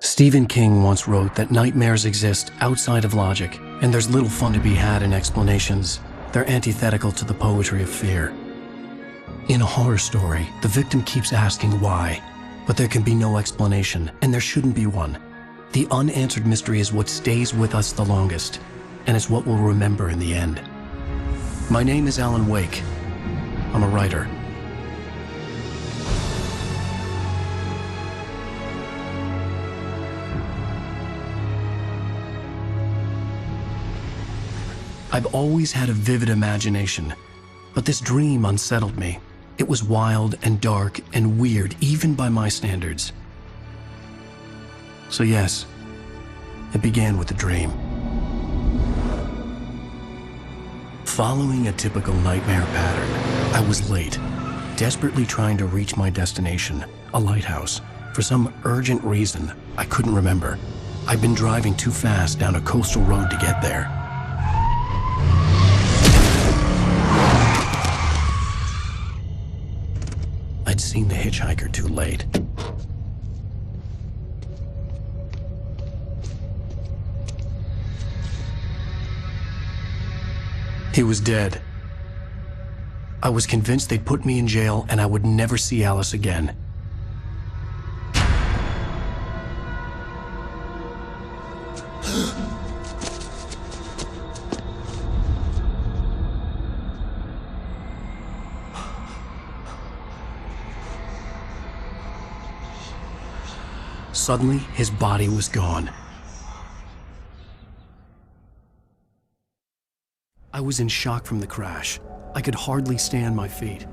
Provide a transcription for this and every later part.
Stephen King once wrote that nightmares exist outside of logic, and there's little fun to be had in explanations. They're antithetical to the poetry of fear. In a horror story, the victim keeps asking why, but there can be no explanation, and there shouldn't be one. The unanswered mystery is what stays with us the longest, and it's what we'll remember in the end. My name is Alan Wake. I'm a writer. I've always had a vivid imagination, but this dream unsettled me. It was wild and dark and weird, even by my standards. So yes, it began with a dream. Following a typical nightmare pattern, I was late, desperately trying to reach my destination, a lighthouse. For some urgent reason, I couldn't remember. I'd been driving too fast down a coastal road to get there. I'd seen the hitchhiker too late. He was dead. I was convinced they'd put me in jail and I would never see Alice again. Suddenly, his body was gone. I was in shock from the crash. I could hardly stand my feet.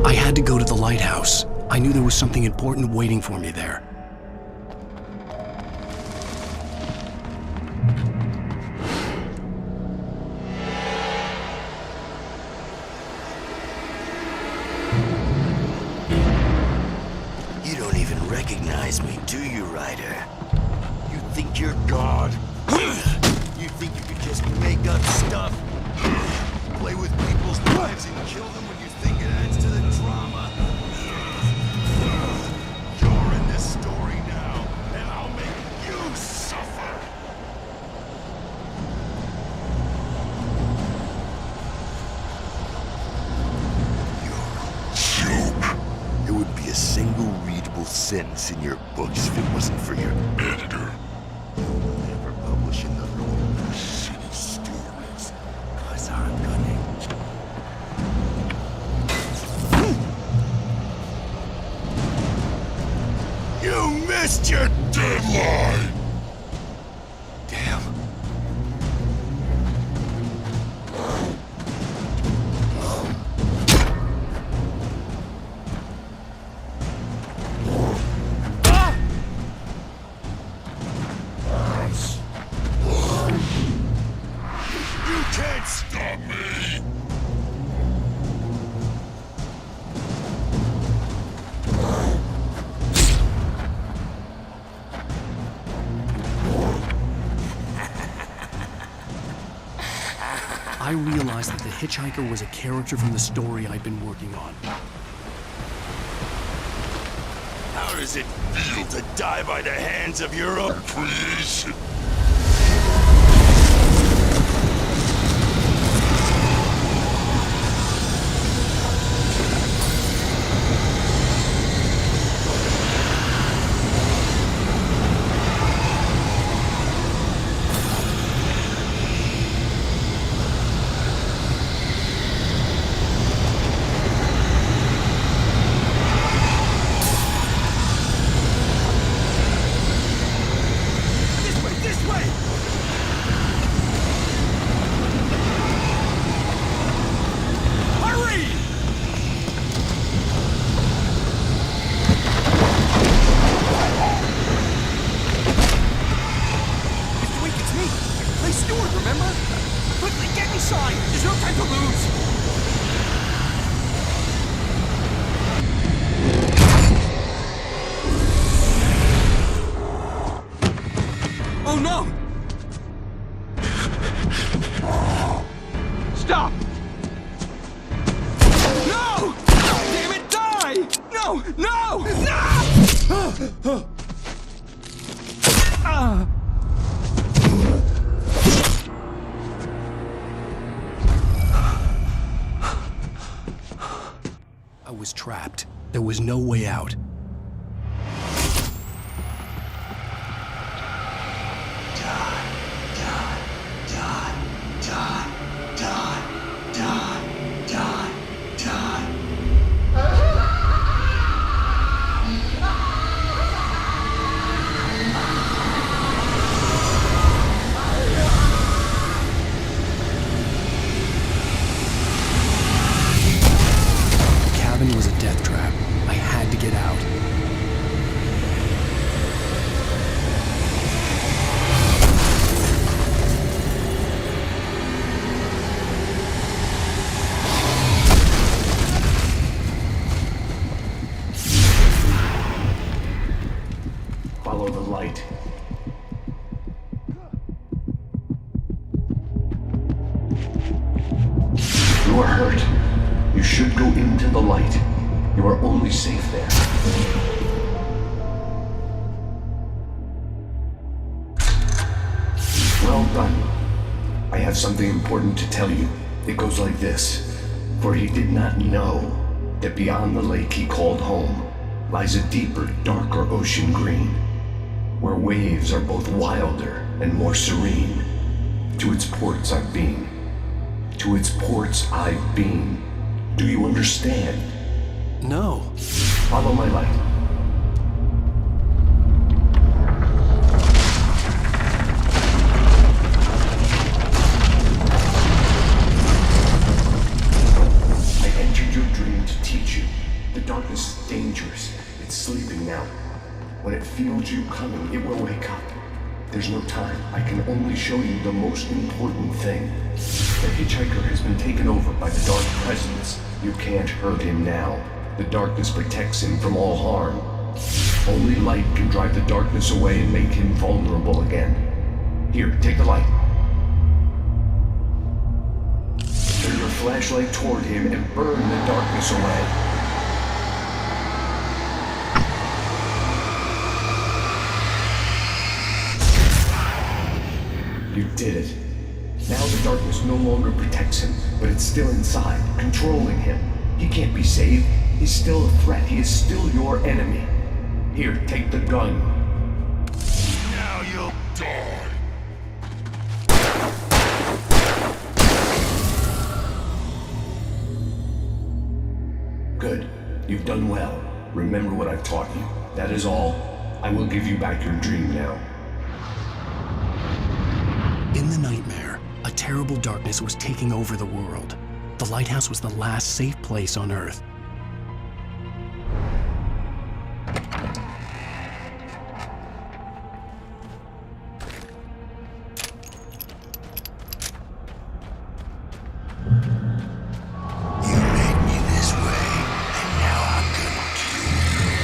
I had to go to the lighthouse. I knew there was something important waiting for me there. You don't even recognize me, do you, Ryder? You think you're God? You think you could just make up stuff? Play with people's lives and kill them when you think it adds to the drama? You're in this story now, and I'll make you suffer! You're a joke. There would be a single readable sentence in your books if it wasn't for your editor. You'll never publish another one of those shitty stories, 'cause I'm gonna. You missed your deadline! Damn. You can't stop me! I realized that the hitchhiker was a character from the story I'd been working on. How does it feel to die by the hands of your own creation? Stewart, remember? Quickly, get inside! There's no time to lose! Oh no! Stop! No! Damn it, die! No! No! No! I was trapped. There was no way out. The cabin was a death trap. I had to get out. Follow the light. You are hurt. You should go into the light. You are only safe there. Well done. I have something important to tell you. It goes like this. For he did not know that beyond the lake he called home lies a deeper, darker ocean green, where waves are both wilder and more serene. To its ports I've been. To its ports I've been. Do you understand? No. Follow my light. I entered your dream to teach you. The darkness is dangerous. It's sleeping now. When it feels you coming, it will wake up. There's no time. I can only show you the most important thing. The hitchhiker has been taken over by the dark presence. You can't hurt him now. The darkness protects him from all harm. Only light can drive the darkness away and make him vulnerable again. Here, take the light. Turn your flashlight toward him and burn the darkness away. You did it. Now the darkness no longer protects him, but it's still inside, controlling him. He can't be saved. He's still a threat. He is still your enemy. Here, take the gun. Now you'll die. Good. You've done well. Remember what I've taught you. That is all. I will give you back your dream now. In the nightmare, a terrible darkness was taking over the world. The lighthouse was the last safe place on Earth. You made me this way, and now I'm gonna kill you.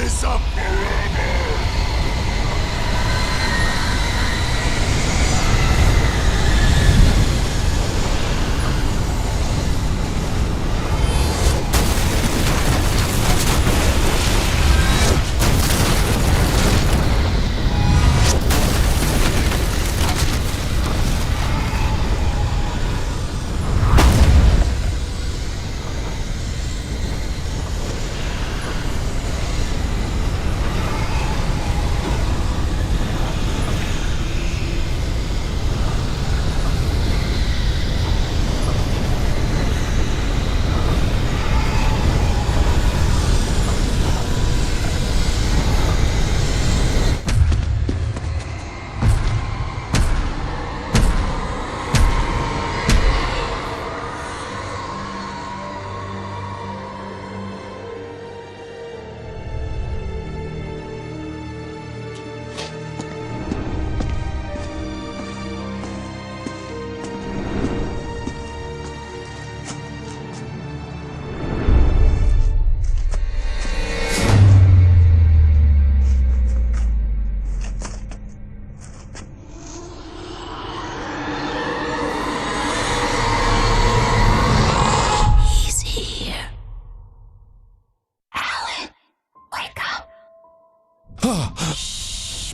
this up forever!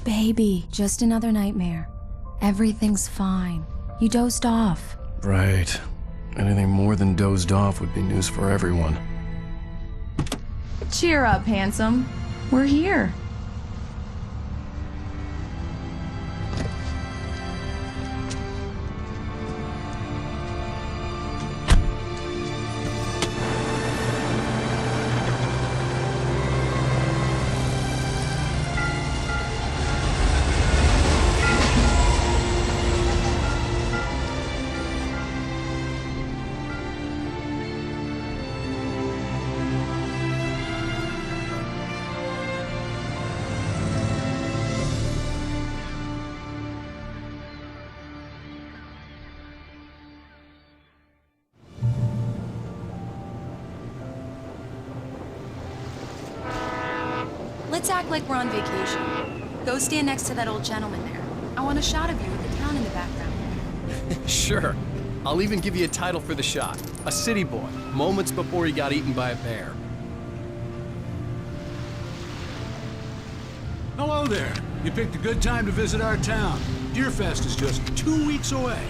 Baby, just another nightmare. Everything's fine. You dozed off. Right. Anything more than dozed off would be news for everyone. Cheer up, handsome. We're here. Let's act like we're on vacation. Go stand next to that old gentleman there. I want a shot of you with the town in the background. Sure. I'll even give you a title for the shot. A city boy, moments before he got eaten by a bear. Hello there. You picked a good time to visit our town. Deerfest is just 2 weeks away.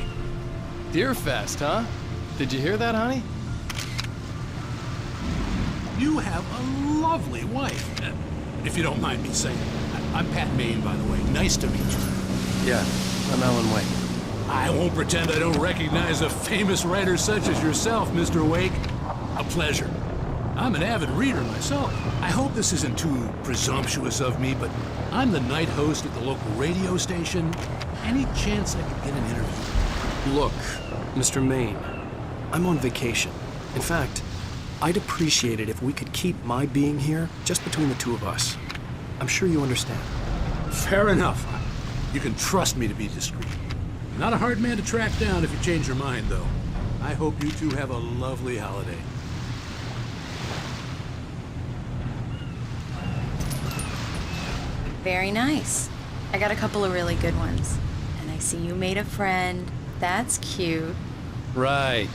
Deerfest, huh? Did you hear that, honey? You have a lovely wife. If you don't mind me saying. I'm Pat Maine, by the way. Nice to meet you. Yeah, I'm Alen Wake. I won't pretend I don't recognize a famous writer such as yourself, Mr. Wake. A pleasure. I'm an avid reader myself. I hope this isn't too presumptuous of me, but I'm the night host at the local radio station. Any chance I could get an interview? Look, Mr. Maine, I'm on vacation. In fact, I'd appreciate it if we could keep my being here just between the two of us. I'm sure you understand. Fair enough. You can trust me to be discreet. Not a hard man to track down if you change your mind, though. I hope you two have a lovely holiday. Very nice. I got a couple of really good ones. And I see you made a friend. That's cute. Right.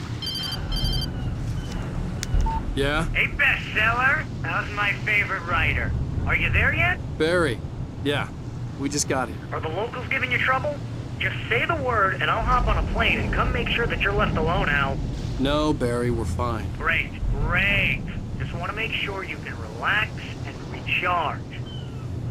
Yeah? Hey, bestseller! How's my favorite writer? Are you there yet? Barry. Yeah, we just got here. Are the locals giving you trouble? Just say the word and I'll hop on a plane and come make sure that you're left alone, Al. No, Barry, we're fine. Great, great. Just want to make sure you can relax and recharge.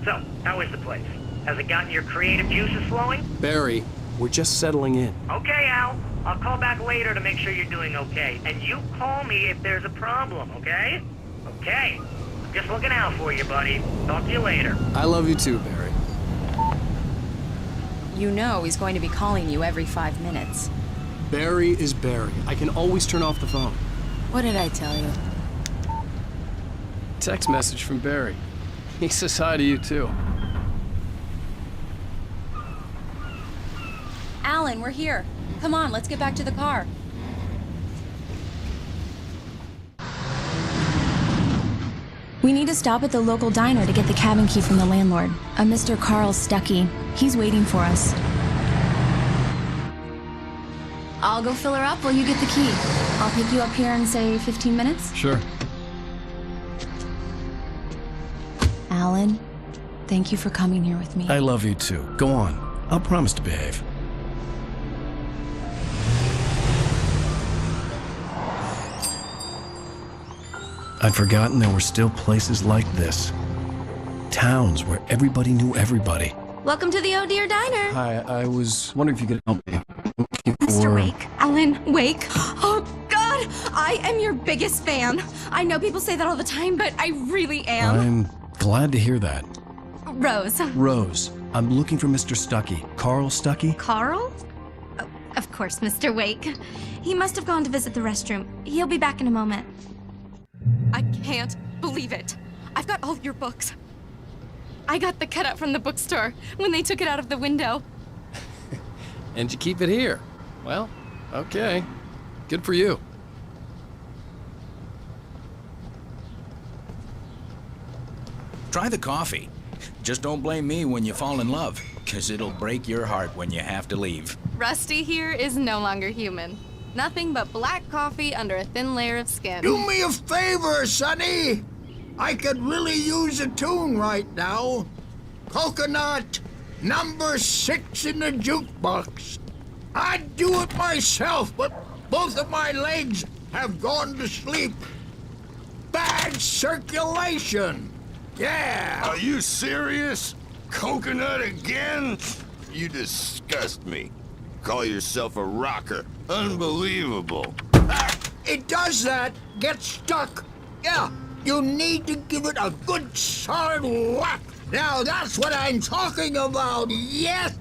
So, how is the place? Has it gotten your creative juices flowing? Barry, we're just settling in. Okay, Al. I'll call back later to make sure you're doing okay. And you call me if there's a problem, okay? Okay. I'm just looking out for you, buddy. Talk to you later. I love you too, Barry. You know he's going to be calling you every 5 minutes. Barry is Barry. I can always turn off the phone. What did I tell you? Text message from Barry. He says hi to you too. Alen, we're here. Come on, let's get back to the car. We need to stop at the local diner to get the cabin key from the landlord, a Mr. Carl Stuckey. He's waiting for us. I'll go fill her up while you get the key. I'll pick you up here in, say, 15 minutes? Sure. Alan, thank you for coming here with me. I love you too. Go on. I'll promise to behave. I'd forgotten there were still places like this. Towns where everybody knew everybody. Welcome to the Oh Dear Diner. Hi, I was wondering if you could help me. Mr. Wake. Alan Wake. Oh, God! I am your biggest fan. I know people say that all the time, but I really am. I'm glad to hear that. Rose. Rose, I'm looking for Mr. Stuckey. Carl Stuckey? Carl? Oh, of course, Mr. Wake. He must have gone to visit the restroom. He'll be back in a moment. I can't believe it. I've got all your books. I got the cutout from the bookstore when they took it out of the window. And you keep it here. Well, okay. Good for you. Try the coffee. Just don't blame me when you fall in love, 'cause it'll break your heart when you have to leave. Rusty here is no longer human. Nothing but black coffee under a thin layer of skin. Do me a favor, Sonny. I could really use a tune right now. Coconut, number 6 in the jukebox. I'd do it myself, but both of my legs have gone to sleep. Bad circulation. Yeah. Are you serious? Coconut again? You disgust me. Call yourself a rocker. Unbelievable. It does that. Get stuck. Yeah, you need to give it a good solid whack. Now that's what I'm talking about. Yes.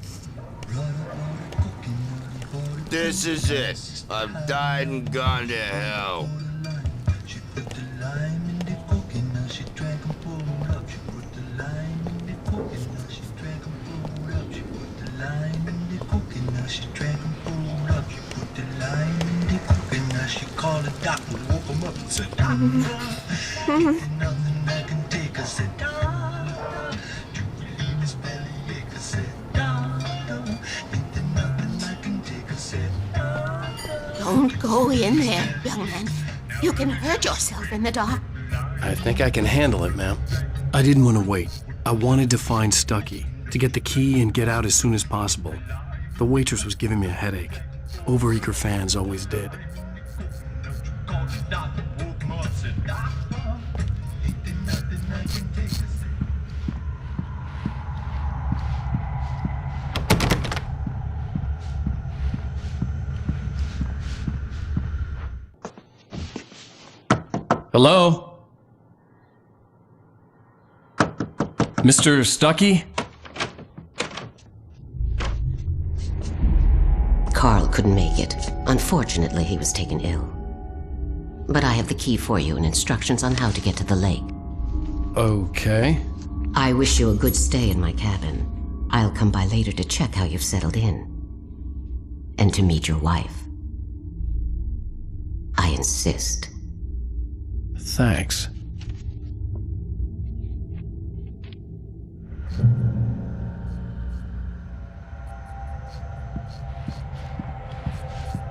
This is it. I've died and gone to hell. She called the doctor, woke him up and said, Doctor, ain't nothing I can take. I said, Doctor, you relieve his bellyache. I said, Doctor, ain't there nothing I can take. I said, Doctor. Don't go in there, young man. You can hurt yourself in the dark. I think I can handle it, ma'am. I didn't want to wait. I wanted to find Stuckey, to get the key and get out as soon as possible. The waitress was giving me a headache. Overeager fans always did. Hello? Mr. Stuckey? Carl couldn't make it. Unfortunately, he was taken ill. But I have the key for you and instructions on how to get to the lake. Okay. I wish you a good stay in my cabin. I'll come by later to check how you've settled in. And to meet your wife. I insist. Thanks.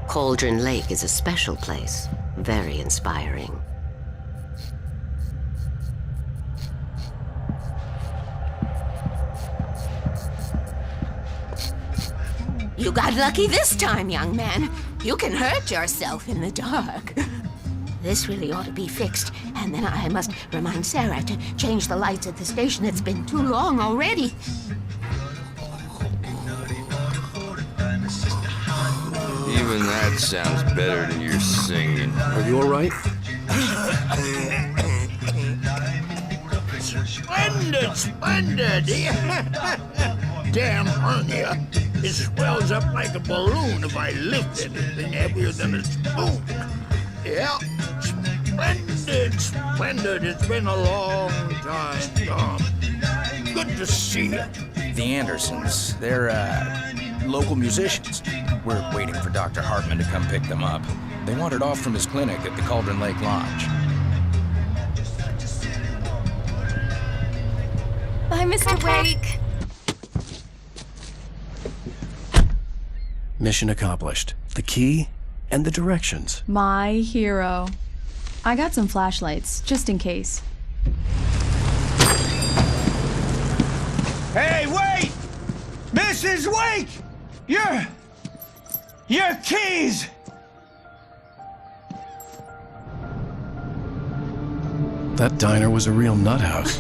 Cauldron Lake is a special place. Very inspiring. You got lucky this time, young man. You can hurt yourself in the dark. This really ought to be fixed, and then I must remind Sarah to change the lights at the station. It's been too long already. Even that sounds better than your singing. Are you all right? Splendid, splendid. Damn hernia. It swells up like a balloon if I lift anything heavier than a spoon. Yeah, splendid, splendid. It's been a long time, Tom. Good to see you. The Andersons, they're, local musicians. We're waiting for Dr. Hartman to come pick them up. They wandered off from his clinic at the Cauldron Lake Lodge. Mr. Wake. Mission accomplished. The key and the directions. My hero. I got some flashlights, just in case. Hey, wait! Mrs. Wake! Your keys! That diner was a real nut house.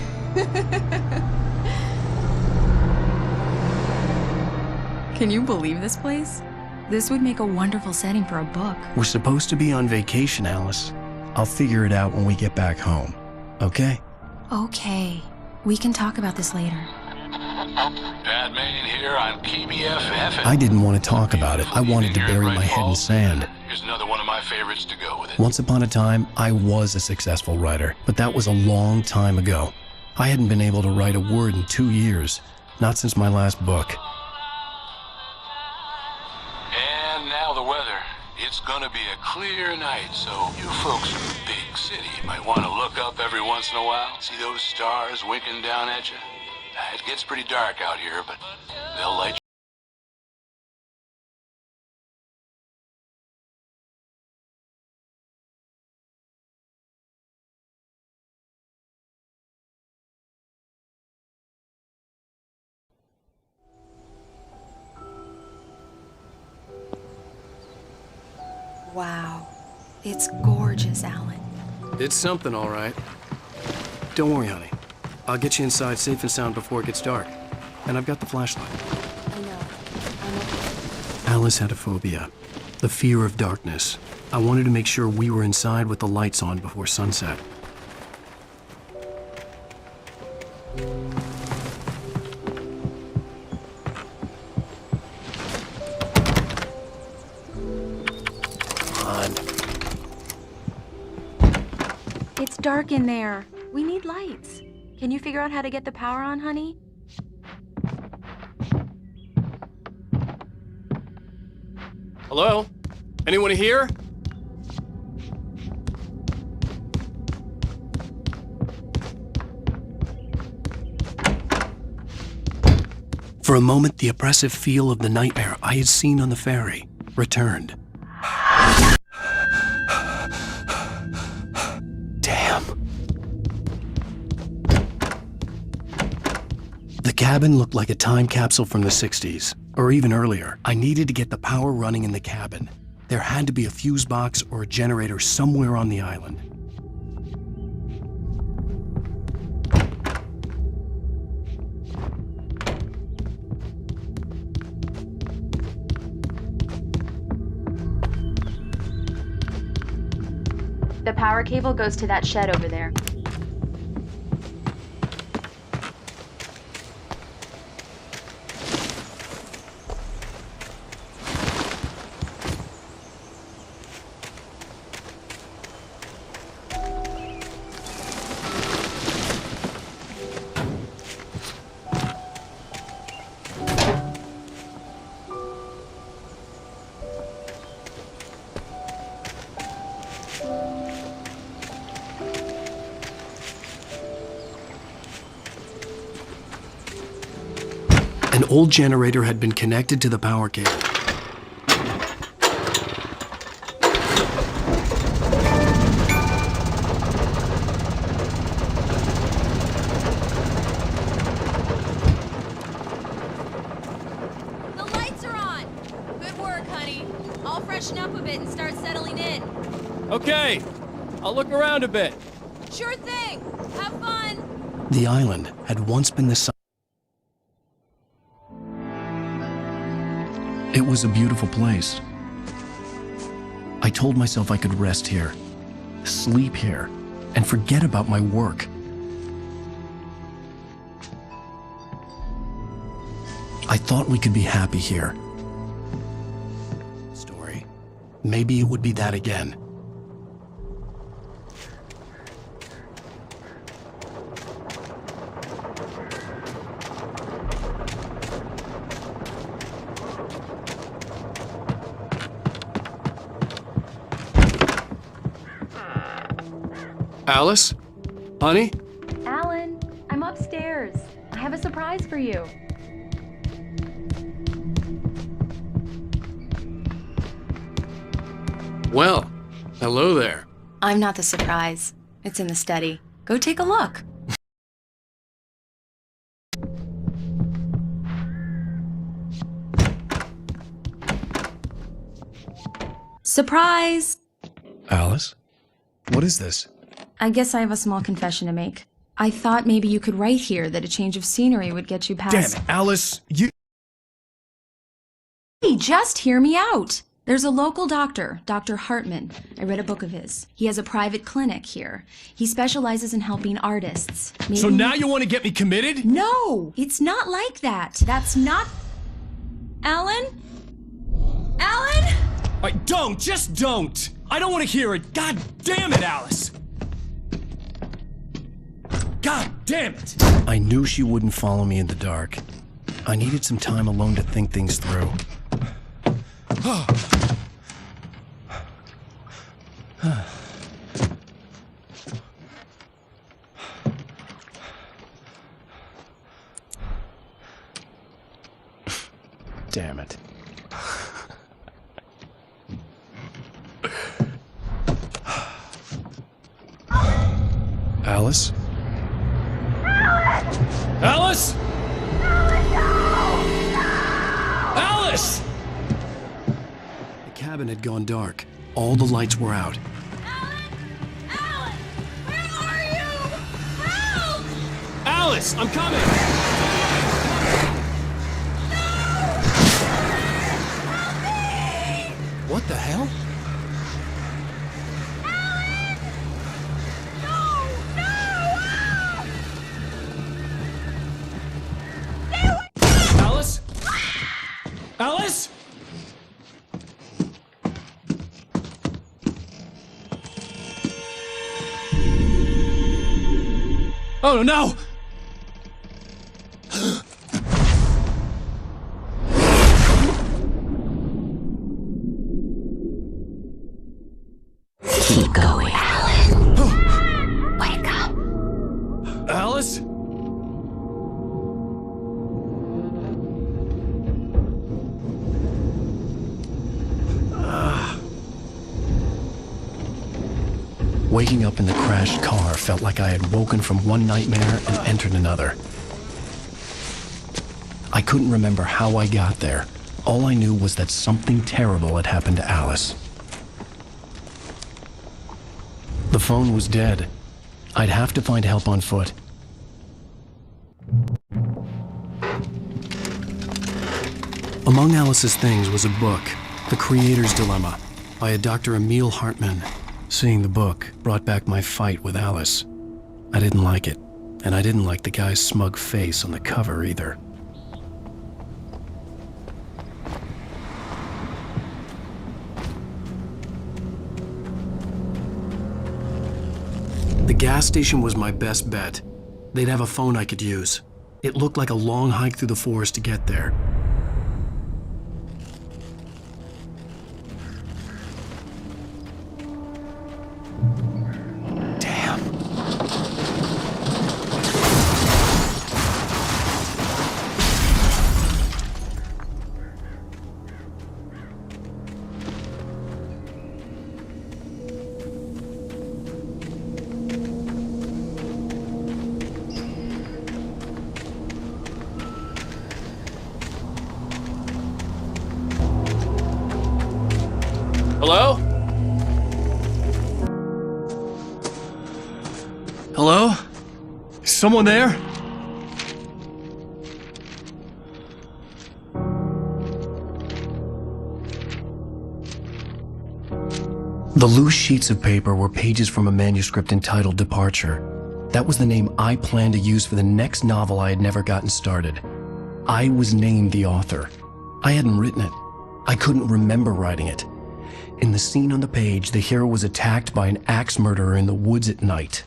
Can you believe this place? This would make a wonderful setting for a book. We're supposed to be on vacation, Alice. I'll figure it out when we get back home. Okay? Okay. We can talk about this later. Bad man here on KBFF. I didn't want to talk about it. I wanted to bury my head in sand. Here's another one of my favorites to go with it. Once upon a time, I was a successful writer, but that was a long time ago. I hadn't been able to write a word in 2 years, not since my last book. And now the weather. It's gonna be a clear night, so you folks in the big city might want to look up every once in a while. See those stars winking down at you? It gets pretty dark out here, but they'll light you. Wow. It's gorgeous, Alen. It's something, all right. Don't worry, honey. I'll get you inside safe and sound before it gets dark. And I've got the flashlight. I know. I'm okay. Alice had a phobia, the fear of darkness. I wanted to make sure we were inside with the lights on before sunset. It's dark in there. We need lights. Can you figure out how to get the power on, honey? Hello? Anyone here? For a moment, the oppressive feel of the nightmare I had seen on the ferry returned. Damn. The cabin looked like a time capsule from the 60s, or even earlier. I needed to get the power running in the cabin. There had to be a fuse box or a generator somewhere on the island. The power cable goes to that shed over there. An old generator had been connected to the power cable. The lights are on! Good work, honey. I'll freshen up a bit and start settling in. Okay. I'll look around a bit. Sure thing! Have fun! The island had once been the site. It was a beautiful place. I told myself I could rest here, sleep here, and forget about my work. I thought we could be happy here. Story. Maybe it would be that again. Alice? Honey? Alen, I'm upstairs. I have have a surprise for you. Well, hello there. I'm not the surprise. It's in the study. Go take a look. Surprise! Alice? What is this? I guess I have a small confession to make. I thought maybe you could write here that a change of scenery would get you past— Damn it, Alice, you— Hey, just hear me out! There's a local doctor, Dr. Hartman. I read a book of his. He has a private clinic here. He specializes in helping artists. Maybe— So now you want to get me committed? No! It's not like that. That's not— Alan? Alan? Just don't! I don't want to hear it. God damn it, Alice! God damn it! I knew she wouldn't follow me in the dark. I needed some time alone to think things through. Damn it. Alice? Alice? Alice! The cabin had gone dark. All the lights were out. Alice, I'm coming! What the hell? Alice? Alice? Oh no! Keep going, Alan. Wake up. Alice? Waking up in the crashed car felt like I had woken from one nightmare and entered another. I couldn't remember how I got there. All I knew was that something terrible had happened to Alice. The phone was dead. I'd have to find help on foot. Among Alice's things was a book, The Creator's Dilemma, by a Dr. Emil Hartman. Seeing the book brought back my fight with Alice. I didn't like it, and I didn't like the guy's smug face on the cover either. The gas station was my best bet. They'd have a phone I could use. It looked like a long hike through the forest to get there. Hello? Hello? Is someone there? The loose sheets of paper were pages from a manuscript entitled Departure. That was the name I planned to use for the next novel I had never gotten started. I was named the author. I hadn't written it. I couldn't remember writing it. In the scene on the page, the hero was attacked by an axe murderer in the woods at night.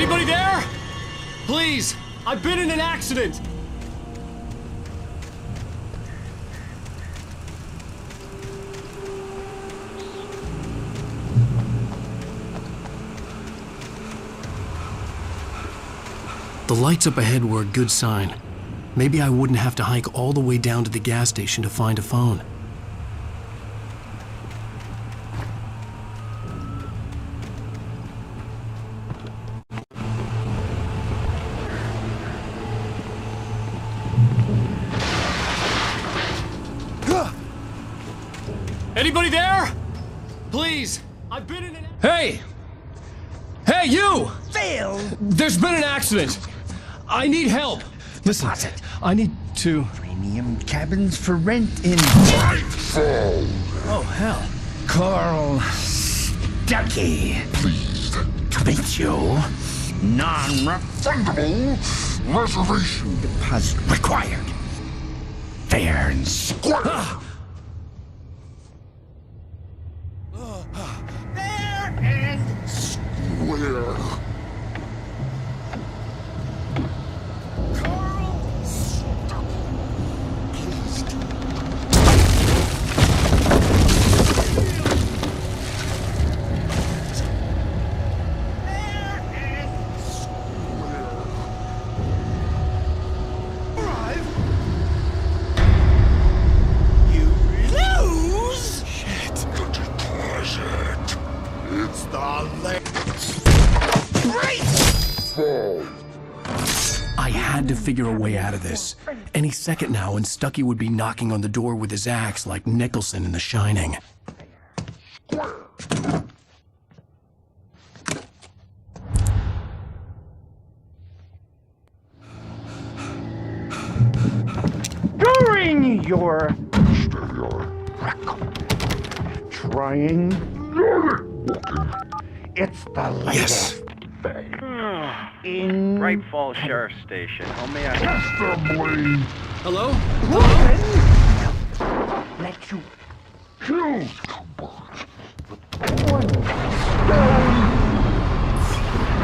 Anybody there? Please, I've been in an accident. The lights up ahead were a good sign. Maybe I wouldn't have to hike all the way down to the gas station to find a phone. Anybody there? Please, I've been in an... Hey! Hey, you! Phil! There's been an accident. I need help. Listen, I need to... Premium cabins for rent in... Oh, hell. Carl Stuckey. Please. To meet you. Non-refundable reservation deposit required. Fair and square. Fair and Square. Carl Stuckey. Pleased. You lose! Shit. The deposit. It's the late Fall. I had to figure a way out of this. Any second now, and Stuckey would be knocking on the door with his axe like Nicholson in The Shining. During your trying, it's the latest thing in Great Falls Sheriff Station. How may I... Assembly. Hello? let you Kills.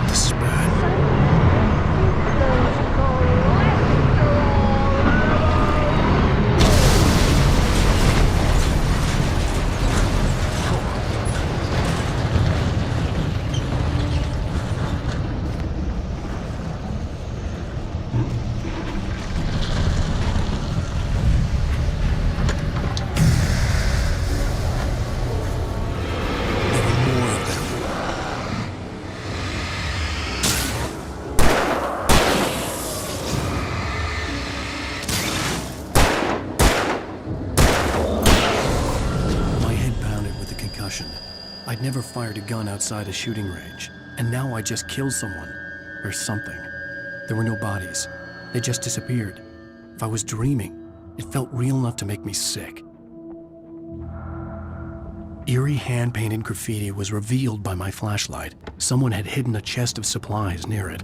This is bad. I'd never fired a gun outside a shooting range, and now I just killed someone. Or something. There were no bodies. They just disappeared. If I was dreaming, it felt real enough to make me sick. Eerie hand-painted graffiti was revealed by my flashlight. Someone had hidden a chest of supplies near it.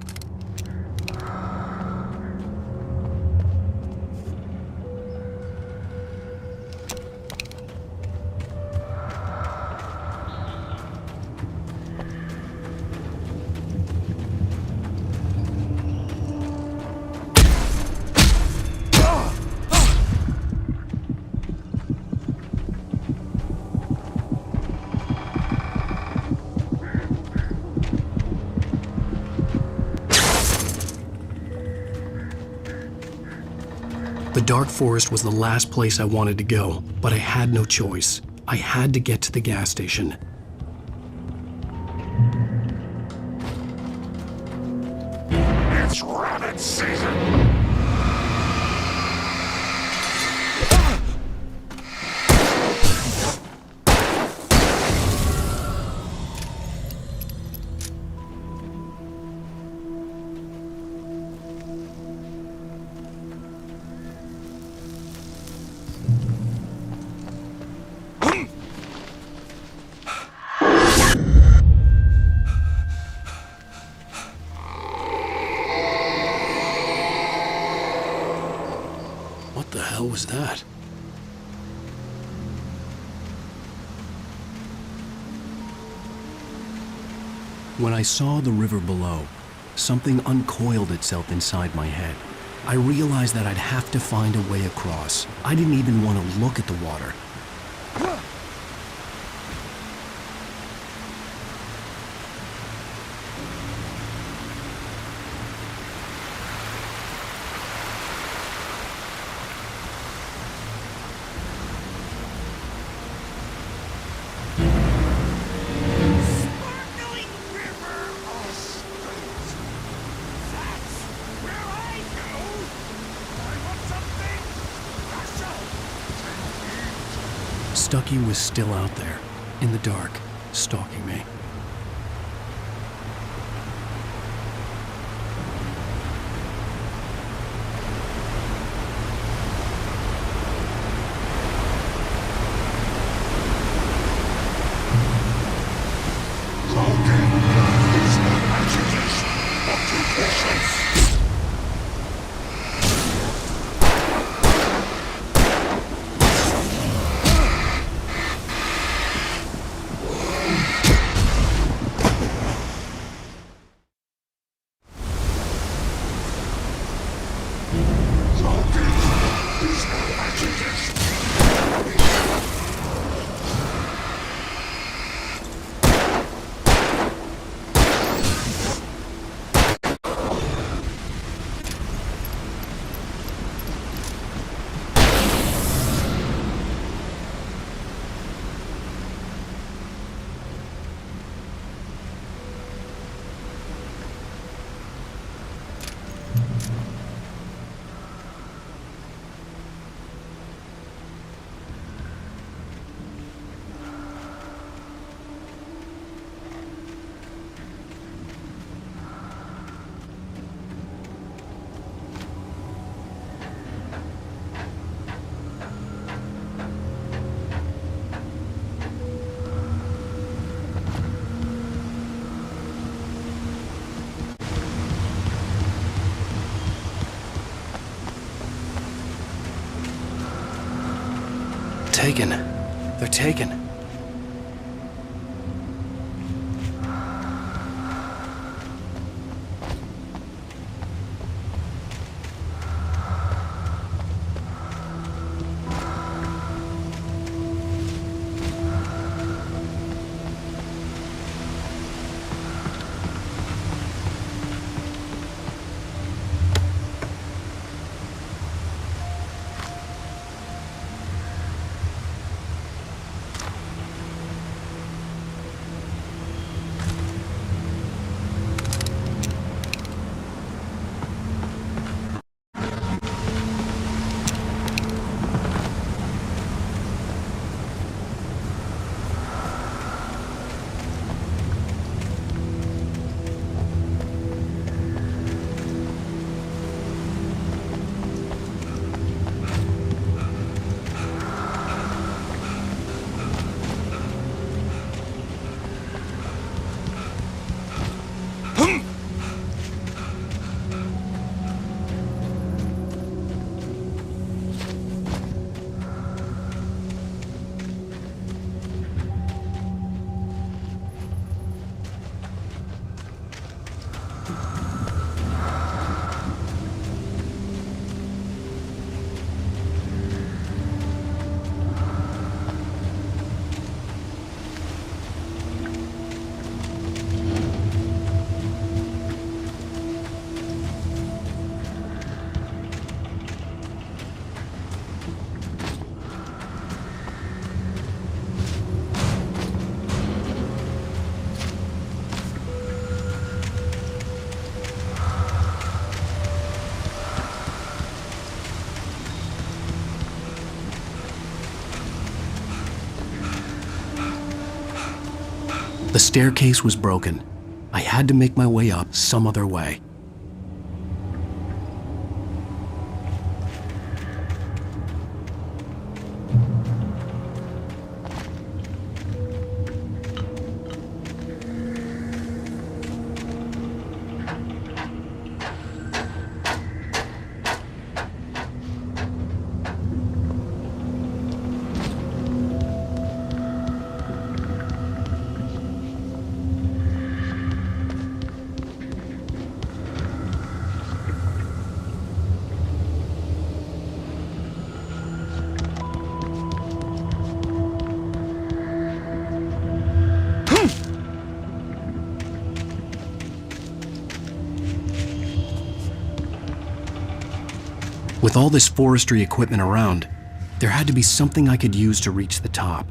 The dark forest was the last place I wanted to go, but I had no choice. I had to get to the gas station. It's rabbit season. What the hell was that? When I saw the river below, something uncoiled itself inside my head. I realized that I'd have to find a way across. I didn't even want to look at the water. Stucky was still out there, in the dark, stalking me. Taken. They're taken. The staircase was broken. I had to make my way up some other way. With all this forestry equipment around, there had to be something I could use to reach the top.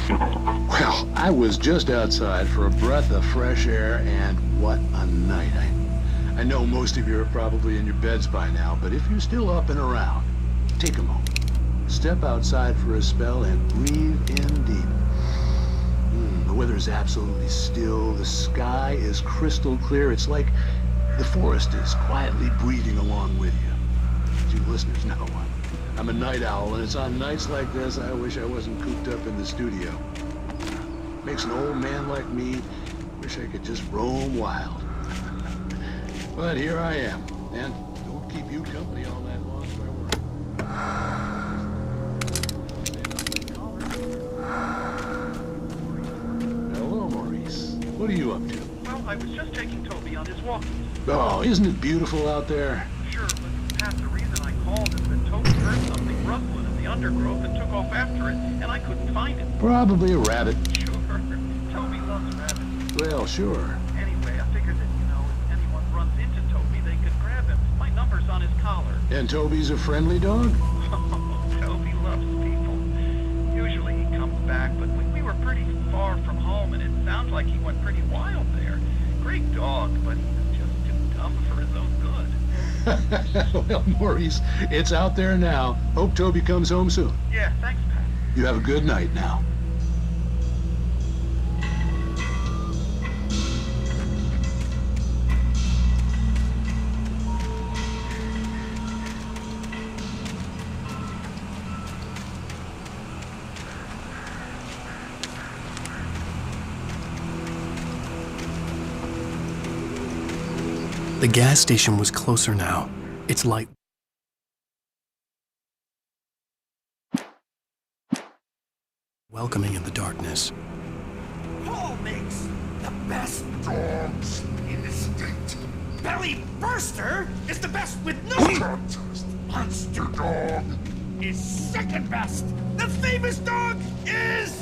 Well, I was just outside for a breath of fresh air, and what a night. I know most of you are probably in your beds by now, but if you're still up and around, take a moment. Step outside for a spell and breathe in deep. The weather is absolutely still. The sky is crystal clear. It's like the forest is quietly breathing along with you. As you listeners know, I'm a night owl, and it's on nights like this I wish I wasn't cooped up in the studio. Makes an old man like me wish I could just roam wild. But here I am, and don't keep you company all night long if I were. Hello, Maurice. What are you up to? Well, I was just taking Toby on his walkies. Oh, isn't it beautiful out there? Sure, but Pat, the reason I called is that Toby heard something rustling in the undergrowth and took off after it, and I couldn't find it. Probably a rabbit. Sure. Toby loves rabbits. Well, sure. Anyway, I figured that, if anyone runs into Toby, they could grab him. My number's on his collar. And Toby's a friendly dog? Oh, Toby loves people. Usually he comes back, but we were pretty far from home, and it sounds like he went pretty wild there. Great dog, but he's just too dumb for his own good. Well, Maurice, it's out there now. Hope Toby comes home soon. Yeah, thanks, Pat. You have a good night now. The gas station was closer now. Its light welcoming in the darkness. Who makes the best dogs in the state? Belly Burster is the best with no contest. Monster Dog is second best. The famous dog is...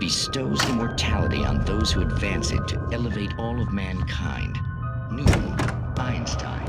bestows immortality on those who advance it to elevate all of mankind. Newton, Einstein.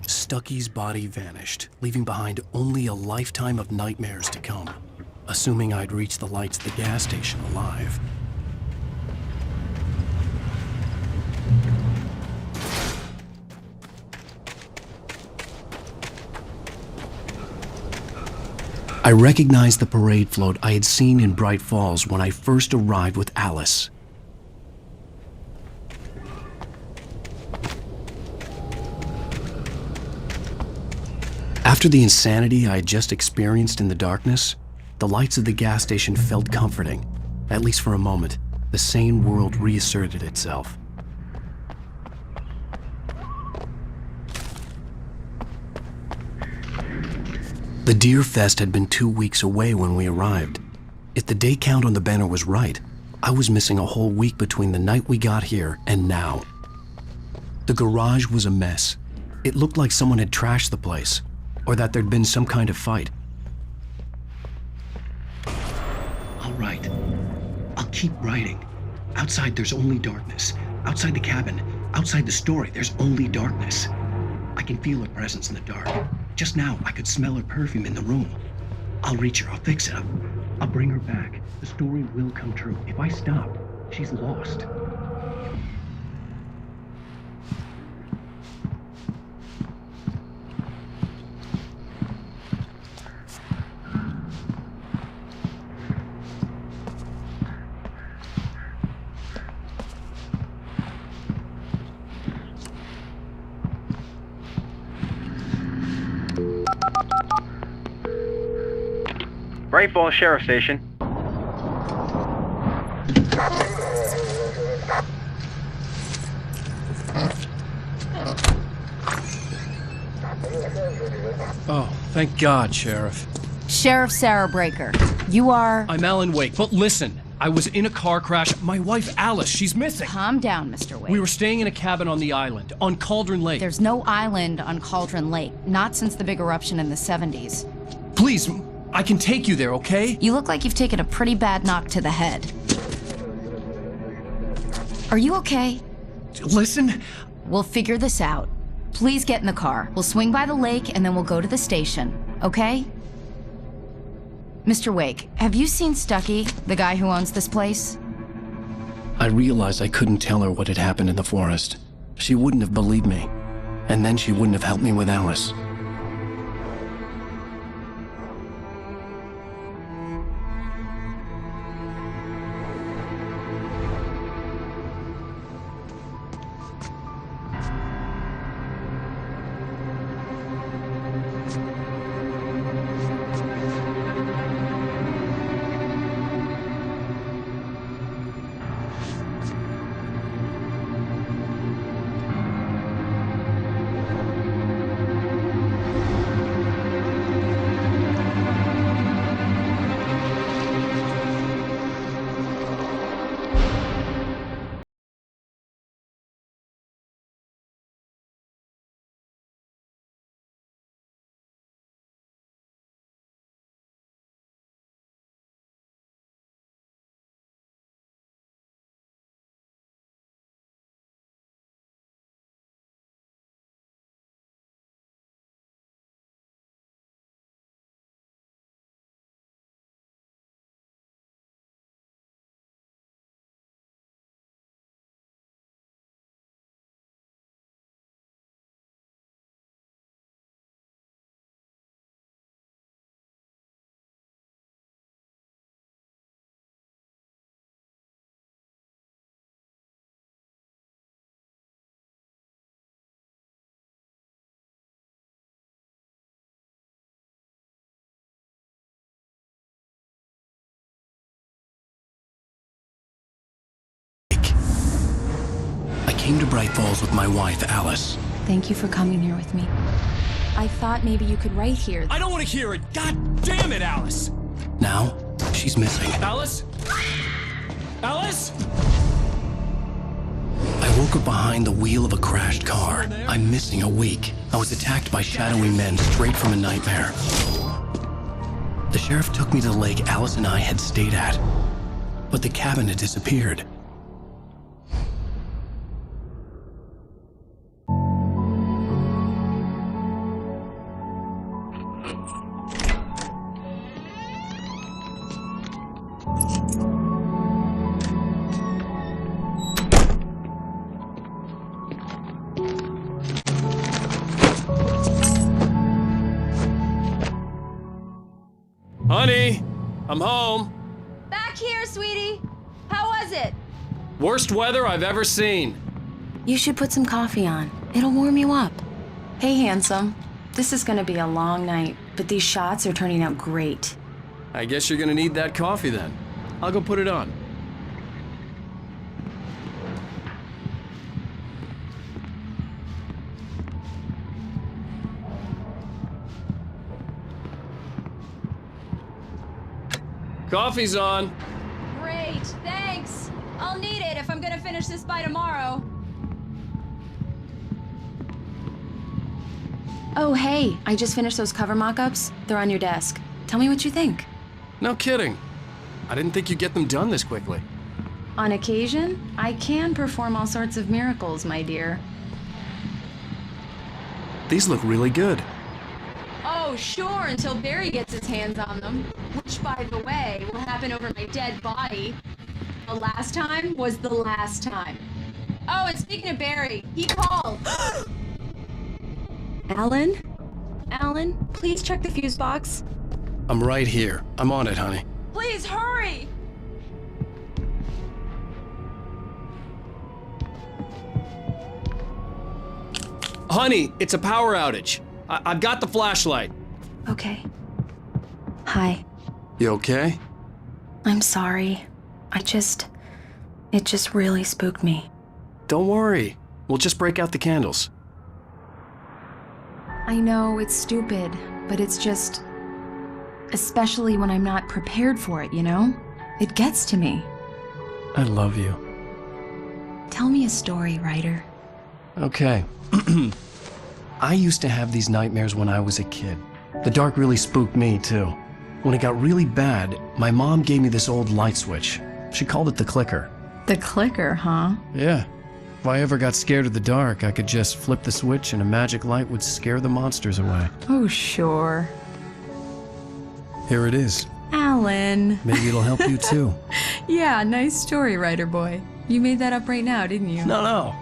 Stucky's body vanished, leaving behind only a lifetime of nightmares to come, assuming I'd reach the lights at the gas station alive. I recognized the parade float I had seen in Bright Falls when I first arrived with Alice. After the insanity I had just experienced in the darkness, the lights of the gas station felt comforting. At least for a moment, the sane world reasserted itself. The Deer Fest had been 2 weeks away when we arrived. If the day count on the banner was right, I was missing a whole week between the night we got here and now. The garage was a mess. It looked like someone had trashed the place, or that there'd been some kind of fight. All right, I'll keep writing. Outside there's only darkness. Outside the cabin, outside the story, there's only darkness. I can feel her presence in the dark. Just now, I could smell her perfume in the room. I'll reach her, I'll fix it. I'll bring her back. The story will come true. If I stop, she's lost. Bright Falls Sheriff Station. Oh, thank God, Sheriff. Sheriff Sarah Breaker. You are... I'm Alan Wake, but listen. I was in a car crash. My wife, Alice, she's missing. Calm down, Mr. Wake. We were staying in a cabin on the island, on Cauldron Lake. There's no island on Cauldron Lake. Not since the big eruption in the 70s. Please, I can take you there, okay? You look like you've taken a pretty bad knock to the head. Are you okay? Listen. We'll figure this out. Please get in the car. We'll swing by the lake and then we'll go to the station, okay? Mr. Wake, have you seen Stucky, the guy who owns this place? I realized I couldn't tell her what had happened in the forest. She wouldn't have believed me. And then she wouldn't have helped me with Alice. I came to Bright Falls with my wife, Alice. Thank you for coming here with me. I thought maybe you could write here. I don't want to hear it! God damn it, Alice! Now, she's missing. Alice? Alice? I woke up behind the wheel of a crashed car. I'm missing a week. I was attacked by shadowy men straight from a nightmare. The sheriff took me to the lake Alice and I had stayed at. But the cabin had disappeared. Honey, I'm home. Back here, sweetie. How was it? Worst weather I've ever seen. You should put some coffee on. It'll warm you up. Hey, handsome. This is gonna be a long night, but these shots are turning out great. I guess you're gonna need that coffee then. I'll go put it on. Coffee's on. Great, thanks. I'll need it if I'm gonna finish this by tomorrow. Oh, hey, I just finished those cover mock-ups. They're on your desk. Tell me what you think. No kidding. I didn't think you'd get them done this quickly. On occasion, I can perform all sorts of miracles, my dear. These look really good. Oh, sure, until Barry gets his hands on them. Which, by the way, will happen over my dead body. The last time was the last time. Oh, and speaking of Barry, he called. Alan? Alan, please check the fuse box. I'm right here. I'm on it, honey. Please hurry! Honey, it's a power outage. I've got the flashlight. Okay. Hi. You okay? I'm sorry. It just really spooked me. Don't worry. We'll just break out the candles. I know, it's stupid, but it's just... especially when I'm not prepared for it, you know? It gets to me. I love you. Tell me a story, Ryder. Okay. I used to have these nightmares when I was a kid. The dark really spooked me, too. When it got really bad, my mom gave me this old light switch. She called it the clicker. The clicker, huh? Yeah. If I ever got scared of the dark, I could just flip the switch and a magic light would scare the monsters away. Oh, sure. Here it is. Alen. Maybe it'll help you, too. Yeah, nice story, Ryder boy. You made that up right now, didn't you? No.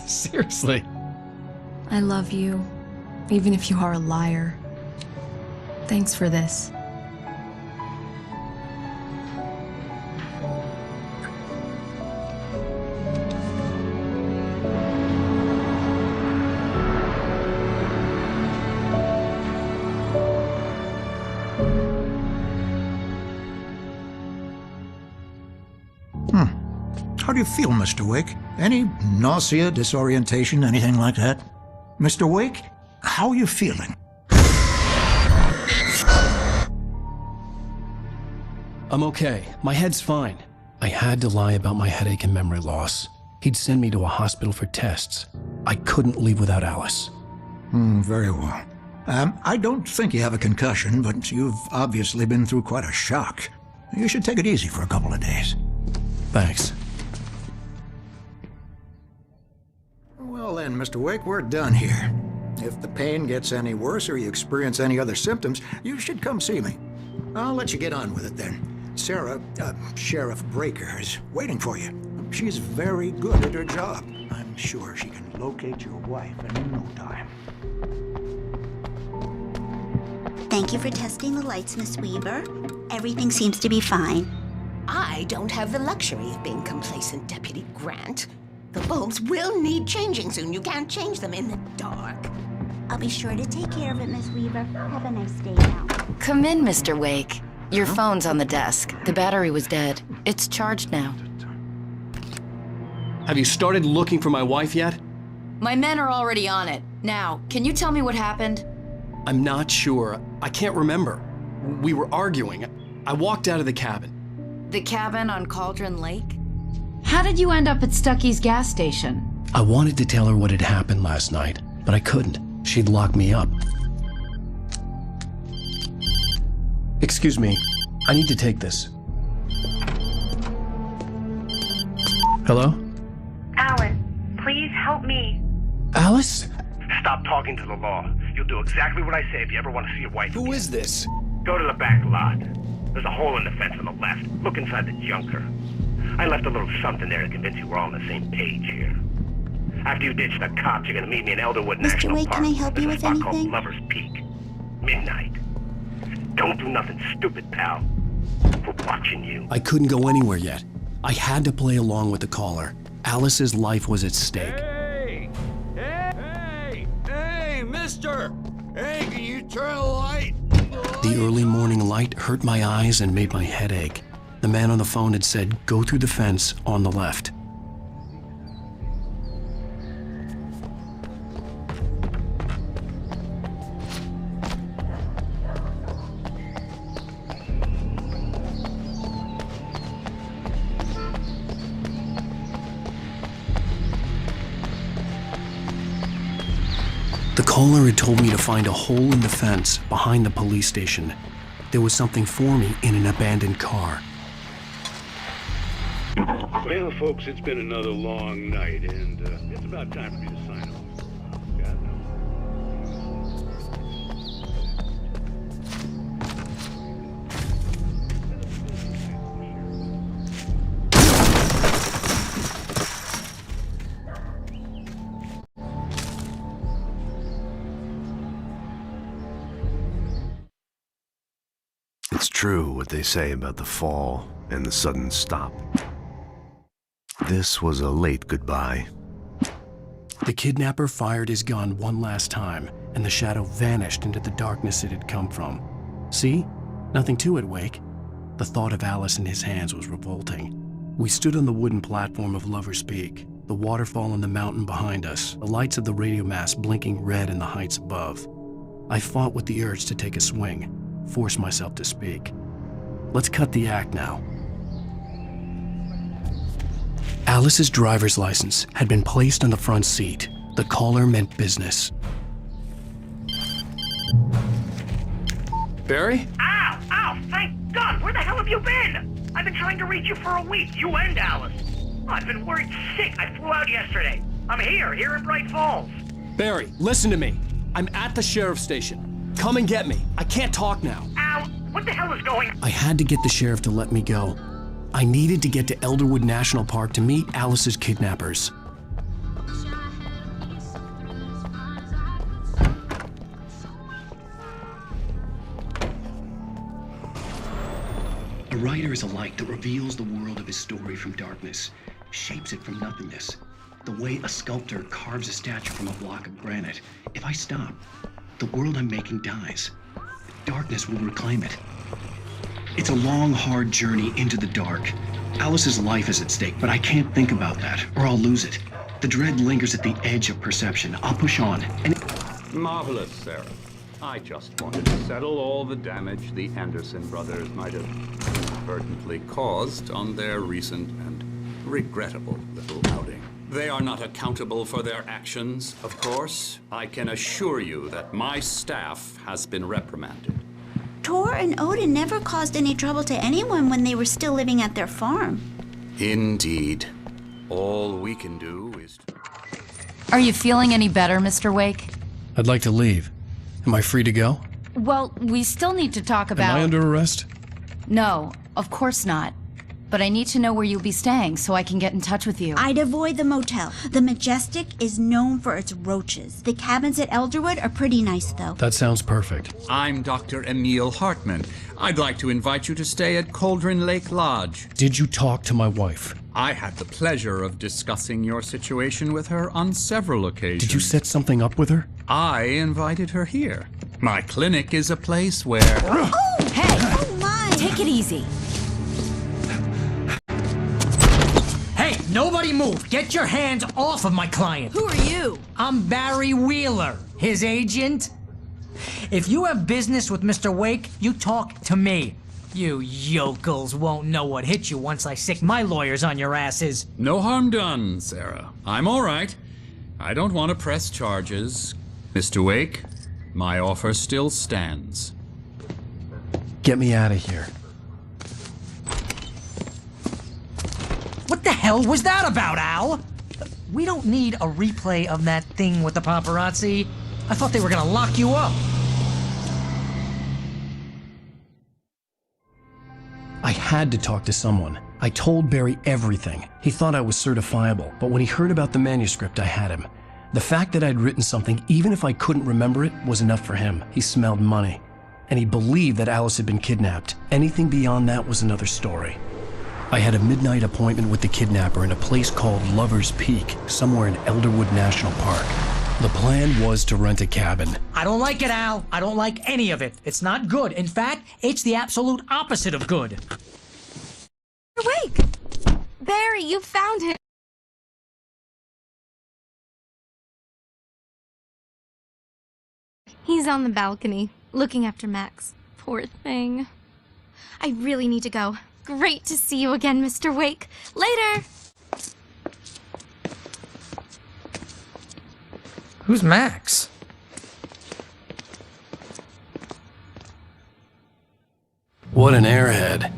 Seriously. I love you, even if you are a liar. Thanks for this. How do you feel, Mr. Wake? Any nausea, disorientation, anything like that? Mr. Wake, how are you feeling? I'm okay. My head's fine. I had to lie about my headache and memory loss. He'd send me to a hospital for tests. I couldn't leave without Alice. Very well. I don't think you have a concussion, but you've obviously been through quite a shock. You should take it easy for a couple of days. Thanks. Well then, Mr. Wake, we're done here. If the pain gets any worse or you experience any other symptoms, you should come see me. I'll let you get on with it then. Sarah, Sheriff Breaker, is waiting for you. She's very good at her job. I'm sure she can locate your wife in no time. Thank you for testing the lights, Miss Weaver. Everything seems to be fine. I don't have the luxury of being complacent, Deputy Grant. The bulbs will need changing soon. You can't change them in the dark. I'll be sure to take care of it, Miss Weaver. Have a nice day now. Come in, Mr. Wake. Your phone's on the desk. The battery was dead. It's charged now. Have you started looking for my wife yet? My men are already on it. Now, can you tell me what happened? I'm not sure. I can't remember. We were arguing. I walked out of the cabin. The cabin on Cauldron Lake? How did you end up at Stucky's gas station? I wanted to tell her what had happened last night, but I couldn't. She'd lock me up. Excuse me. I need to take this. Hello? Alan, please help me. Alice? Stop talking to the law. You'll do exactly what I say if you ever want to see your wife. Who is this? Go to the back lot. There's a hole in the fence on the left. Look inside the junker. I left a little something there to convince you we're all on the same page here. After you ditch the cops, you're gonna meet me in Elderwood National Wake, Park. can I help you There's with a spot anything? called Lover's Peak. Midnight. Don't do nothing stupid, pal. We're watching you. I couldn't go anywhere yet. I had to play along with the caller. Alice's life was at stake. Hey, mister! Hey, can you turn the light? The early morning light hurt my eyes and made my head ache. The man on the phone had said, go through the fence on the left. The caller had told me to find a hole in the fence behind the police station. There was something for me in an abandoned car. Well, folks, it's been another long night, and it's about time for me to sign off. God It's true what they say about the fall and the sudden stop. This was a late goodbye. The kidnapper fired his gun one last time, and the shadow vanished into the darkness it had come from. See? Nothing to it, Wake. The thought of Alice in his hands was revolting. We stood on the wooden platform of Lover's Peak, the waterfall on the mountain behind us, the lights of the radio mast blinking red in the heights above. I fought with the urge to take a swing, force myself to speak. Let's cut the act now. Alice's driver's license had been placed on the front seat. The caller meant business. Barry? Ow! Ow! Thank God! Where the hell have you been? I've been trying to reach you for a week, you and Alice. I've been worried sick. I flew out yesterday. I'm here in Bright Falls. Barry, listen to me. I'm at the sheriff's station. Come and get me. I can't talk now. Ow! What the hell is going on? I had to get the sheriff to let me go. I needed to get to Elderwood National Park to meet Alice's kidnappers. A writer is a light that reveals the world of his story from darkness, shapes it from nothingness. The way a sculptor carves a statue from a block of granite. If I stop, the world I'm making dies. Darkness will reclaim it. It's a long, hard journey into the dark. Alice's life is at stake, but I can't think about that, or I'll lose it. The dread lingers at the edge of perception. I'll push on, and Marvelous, Sarah. I just wanted to settle all the damage the Anderson brothers might have inadvertently caused on their recent and regrettable little outing. They are not accountable for their actions, of course. I can assure you that my staff has been reprimanded. Tor and Odin never caused any trouble to anyone when they were still living at their farm. Indeed. All we can do is... Are you feeling any better, Mr. Wake? I'd like to leave. Am I free to go? Well, we still need to talk about... Am I under arrest? No, of course not. But I need to know where you'll be staying so I can get in touch with you. I'd avoid the motel. The Majestic is known for its roaches. The cabins at Elderwood are pretty nice, though. That sounds perfect. I'm Dr. Emil Hartman. I'd like to invite you to stay at Cauldron Lake Lodge. Did you talk to my wife? I had the pleasure of discussing your situation with her on several occasions. Did you set something up with her? I invited her here. My clinic is a place where... Oh! Hey! Oh, my! Take it easy. Hey, nobody move! Get your hands off of my client! Who are you? I'm Barry Wheeler, his agent. If you have business with Mr. Wake, you talk to me. You yokels won't know what hit you once I sick my lawyers on your asses. No harm done, Sarah. I'm all right. I don't want to press charges. Mr. Wake, my offer still stands. Get me out of here. What the hell was that about, Al? We don't need a replay of that thing with the paparazzi. I thought they were gonna lock you up. I had to talk to someone. I told Barry everything. He thought I was certifiable, but when he heard about the manuscript, I had him. The fact that I'd written something, even if I couldn't remember it, was enough for him. He smelled money. And he believed that Alice had been kidnapped. Anything beyond that was another story. I had a midnight appointment with the kidnapper in a place called Lover's Peak, somewhere in Elderwood National Park. The plan was to rent a cabin. I don't like it, Al. I don't like any of it. It's not good. In fact, it's the absolute opposite of good. Wake! Barry, you found him! He's on the balcony, looking after Max. Poor thing. I really need to go. Great to see you again, Mr. Wake. Later! Who's Max? What an airhead.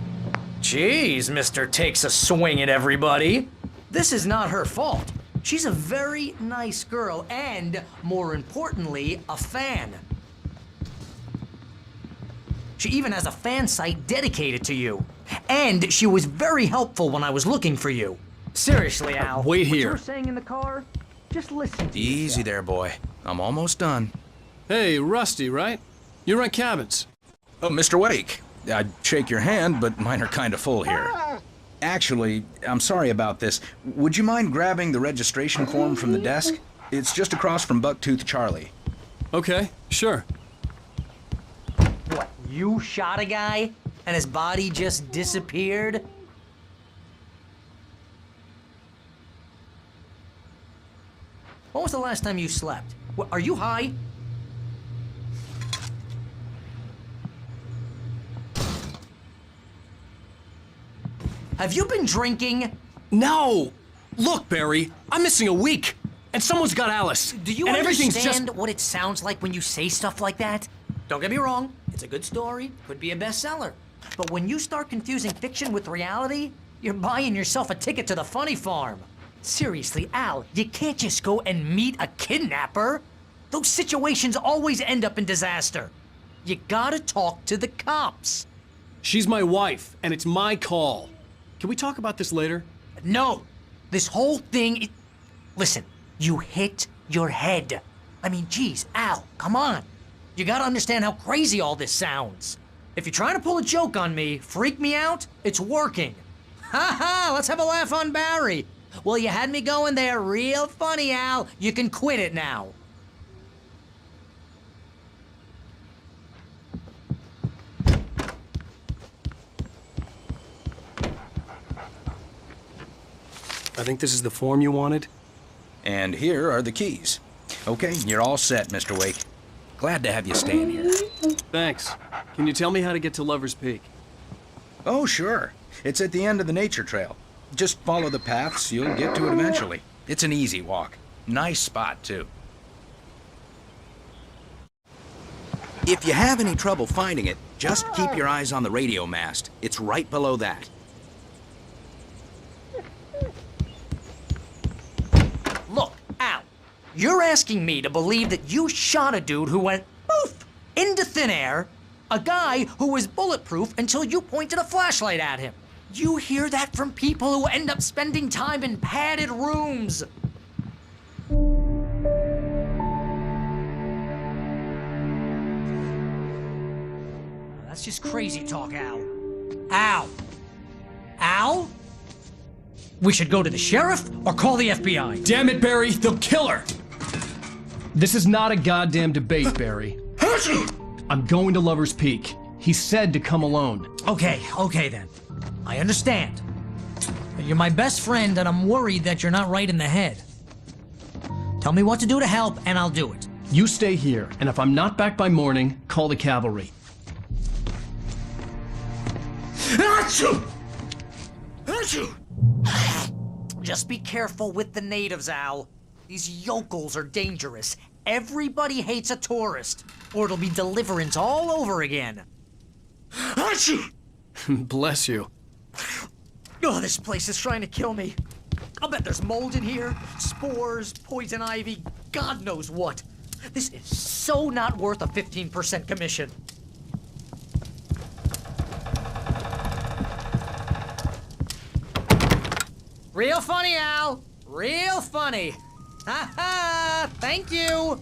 Jeez, Mr. Takes a swing at everybody. This is not her fault. She's a very nice girl and, more importantly, a fan. She even has a fan site dedicated to you. And she was very helpful when I was looking for you. Seriously, Al. Wait here. What you were saying in the car? Just listen to Easy there, boy. I'm almost done. Hey, Rusty, right? You rent cabins. Oh, Mr. Wake. I'd shake your hand, but mine are kind of full here. Actually, I'm sorry about this. Would you mind grabbing the registration form from the desk? It's just across from Bucktooth Charlie. Okay, sure. What, you shot a guy and his body just disappeared? When was the last time you slept? What, are you high? Have you been drinking? No! Look, Barry, I'm missing a week, and someone's got Alice. Do you and everything's understand what it sounds like when you say stuff like that? Don't get me wrong, it's a good story, could be a bestseller. But when you start confusing fiction with reality, you're buying yourself a ticket to the funny farm. Seriously, Al, you can't just go and meet a kidnapper. Those situations always end up in disaster. You gotta talk to the cops. She's my wife, and it's my call. Can we talk about this later? No, this whole thing. Listen, you hit your head. I mean, geez, Al, come on. You gotta understand how crazy all this sounds. If you're trying to pull a joke on me, freak me out, it's working. Ha ha, let's have a laugh on Barry. Well, you had me going there real funny, Al. You can quit it now. I think this is the form you wanted. And here are the keys. Okay, you're all set, Mr. Wake. Glad to have you staying here. Thanks. Can you tell me how to get to Lover's Peak? Oh, sure. It's at the end of the nature trail. Just follow the paths, you'll get to it eventually. It's an easy walk. Nice spot, too. If you have any trouble finding it, just keep your eyes on the radio mast. It's right below that. Look, Al, you're asking me to believe that you shot a dude who went poof into thin air, a guy who was bulletproof until you pointed a flashlight at him. You hear that from people who end up spending time in padded rooms. That's just crazy talk, Al. Al? Al? We should go to the sheriff or call the FBI. Damn it, Barry, they'll kill her! This is not a goddamn debate, Barry. I'm going to Lover's Peak. He said to come alone. Okay then. I understand. But you're my best friend and I'm worried that you're not right in the head. Tell me what to do to help and I'll do it. You stay here, and if I'm not back by morning, call the cavalry. Achoo! Achoo! Just be careful with the natives, Al. These yokels are dangerous. Everybody hates a tourist, or it'll be Deliverance all over again. Achoo! Bless you. Oh, this place is trying to kill me. I'll bet there's mold in here, spores, poison ivy, God knows what. This is so not worth a 15% commission. Real funny, Al. Real funny. Ha ha! Thank you!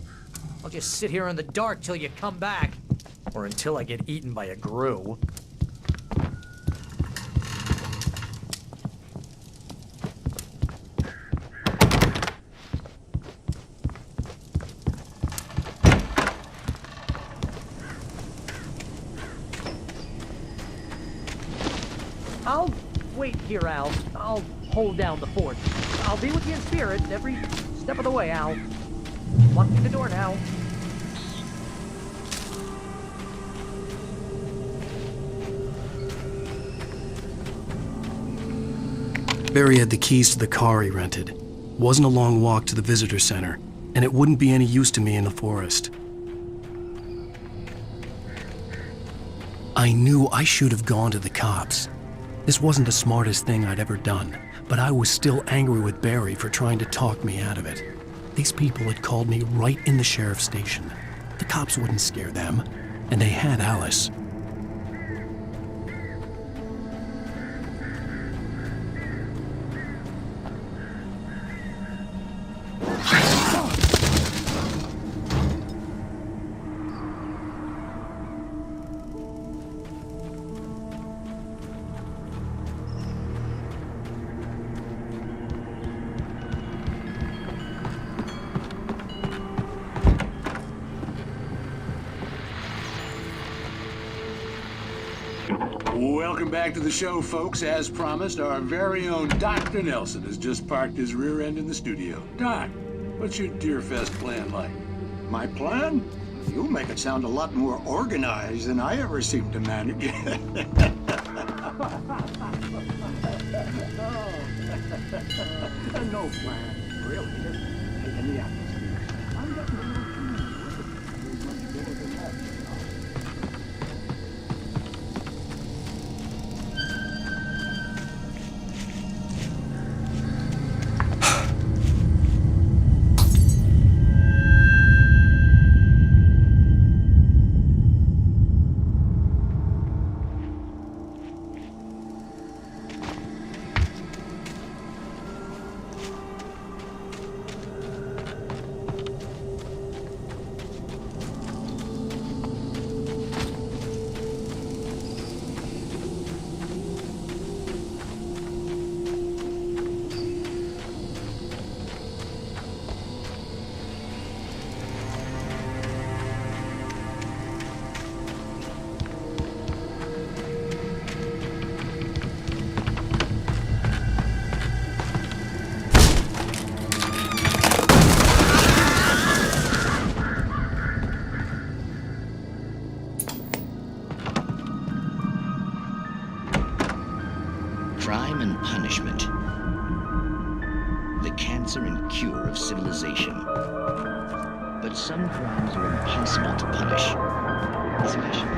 I'll just sit here in the dark till you come back. Or until I get eaten by a grue. I'll wait here, Al. I'll hold down the fort. I'll be with you in spirit every step of the way, Al. Locking the door now. Barry had the keys to the car he rented. Wasn't a long walk to the visitor center, and it wouldn't be any use to me in the forest. I knew I should have gone to the cops. This wasn't the smartest thing I'd ever done, but I was still angry with Barry for trying to talk me out of it. These people had called me right in the sheriff's station. The cops wouldn't scare them, and they had Alice. Welcome back to the show, folks. As promised, our very own Dr. Nelson has just parked his rear end in the studio. Doc, what's your Deer Fest plan like? My plan? You make it sound a lot more organized than I ever seem to manage. no plan, really. Just taking the atmosphere. I'm getting a little familiar with it. It's much better than that, you know. Crime and punishment. The cancer and cure of civilization. But some crimes are impossible to punish. Especially...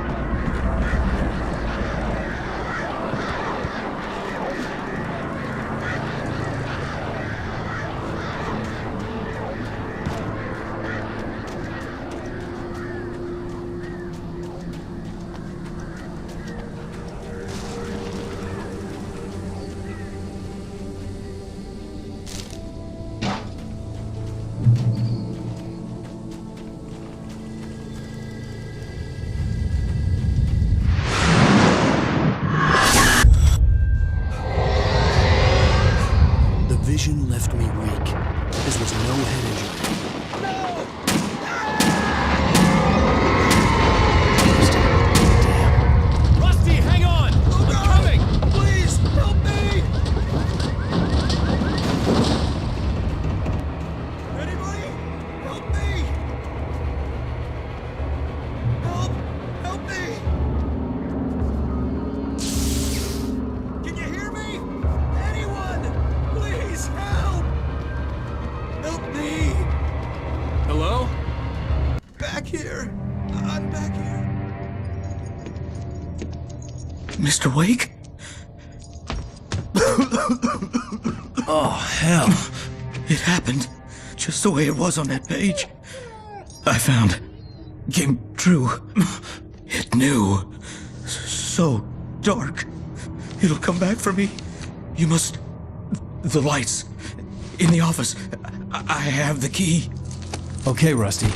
vision left me weak. There was no head injury. Damn. Rusty, hang on! I'm coming! Please, help me! Anybody? Help me! Help! Help me! Can you hear me? Anyone! Please, help! Help me! Hello? Back here. I'm back here. Mr. Wake? Oh, hell. It happened just the way it was on that page. I found. Came true. It knew. So dark. It'll come back for me. You must... The lights. In the office. I have the key. Okay, Rusty.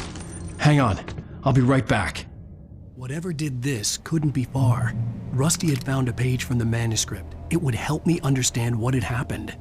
Hang on. I'll be right back. Whatever did this couldn't be far. Rusty had found a page from the manuscript. It would help me understand what had happened.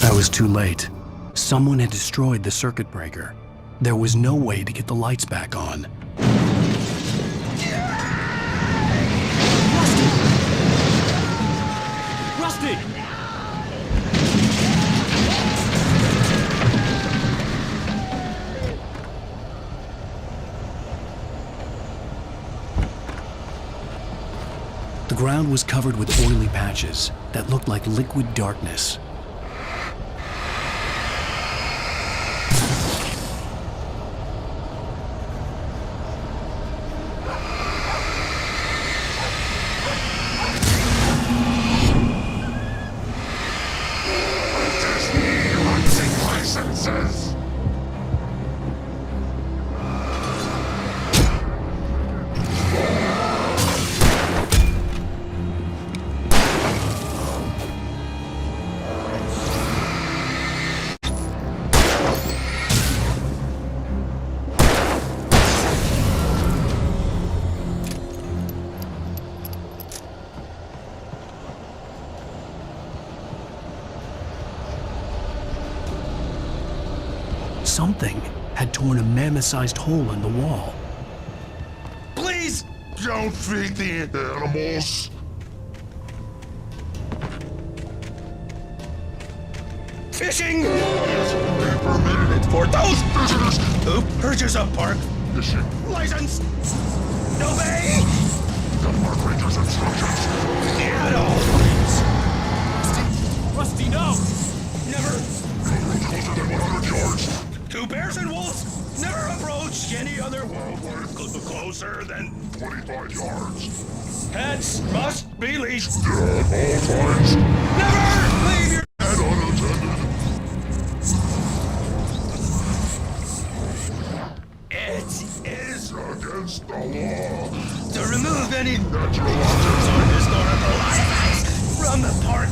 I was too late. Someone had destroyed the circuit breaker. There was no way to get the lights back on. Rusty! The ground was covered with oily patches that looked like liquid darkness. Something had torn a mammoth-sized hole in the wall. Please! Don't feed the animals! Fishing is only permitted for those visitors who purchase a park fishing license. Obey the park ranger's instructions. at all times. Rusty, no! Never. Closer than 100 yards. Two bears and wolves never approach any other wildlife closer than 25 yards. pets must be leashed. At all times. Never leave your And unattended. It is Against the law. to remove any Natural objects or historical artifacts from the park.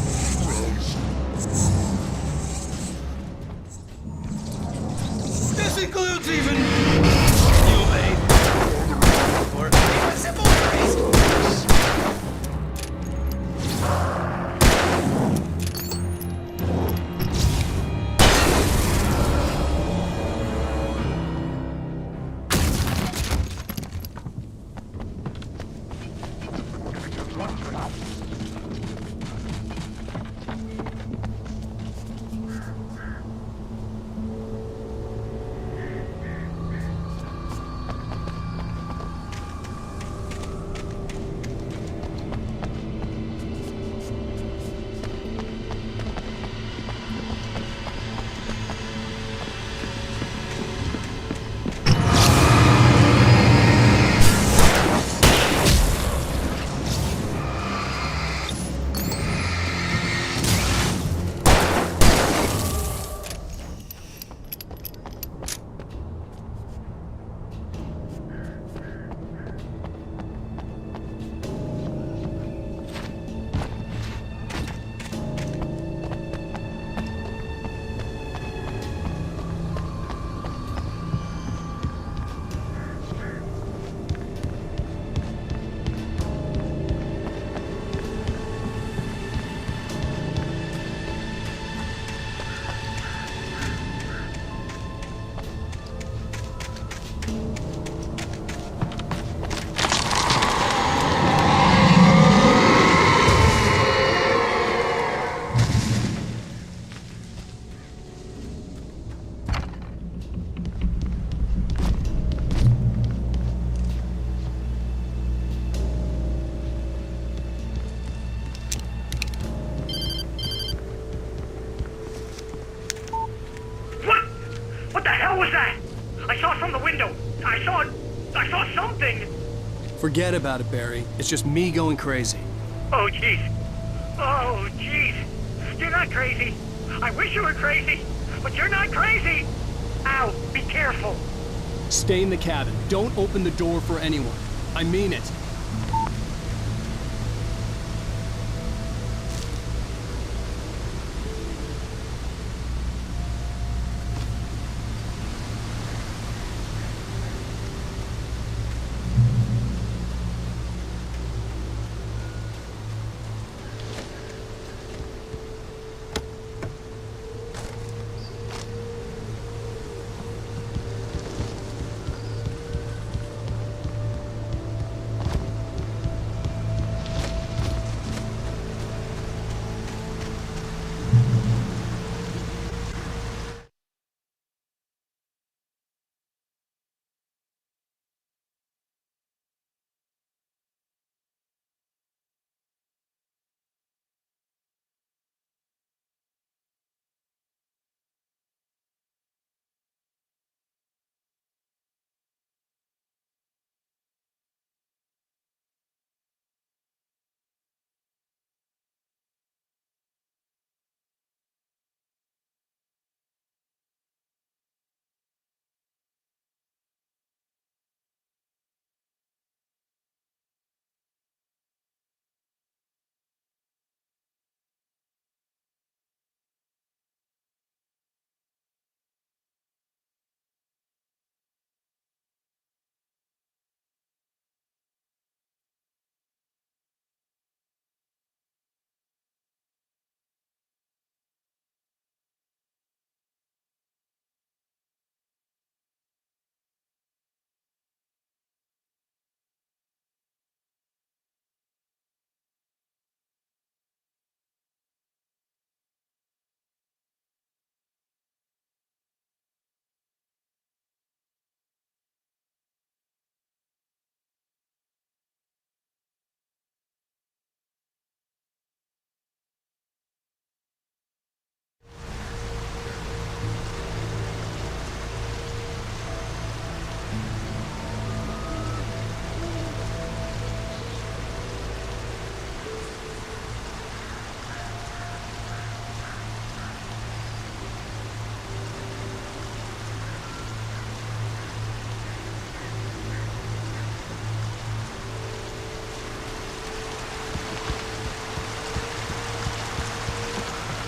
This includes even you may or even simple worries. What the hell was that? I saw from the window. I saw something. Forget about it, Barry. It's just me going crazy. Oh, jeez. Oh, jeez. You're not crazy. I wish you were crazy, but you're not crazy. Ow, be careful. Stay in the cabin. Don't open the door for anyone. I mean it.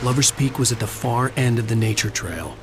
Lover's Peak was at the far end of the nature trail.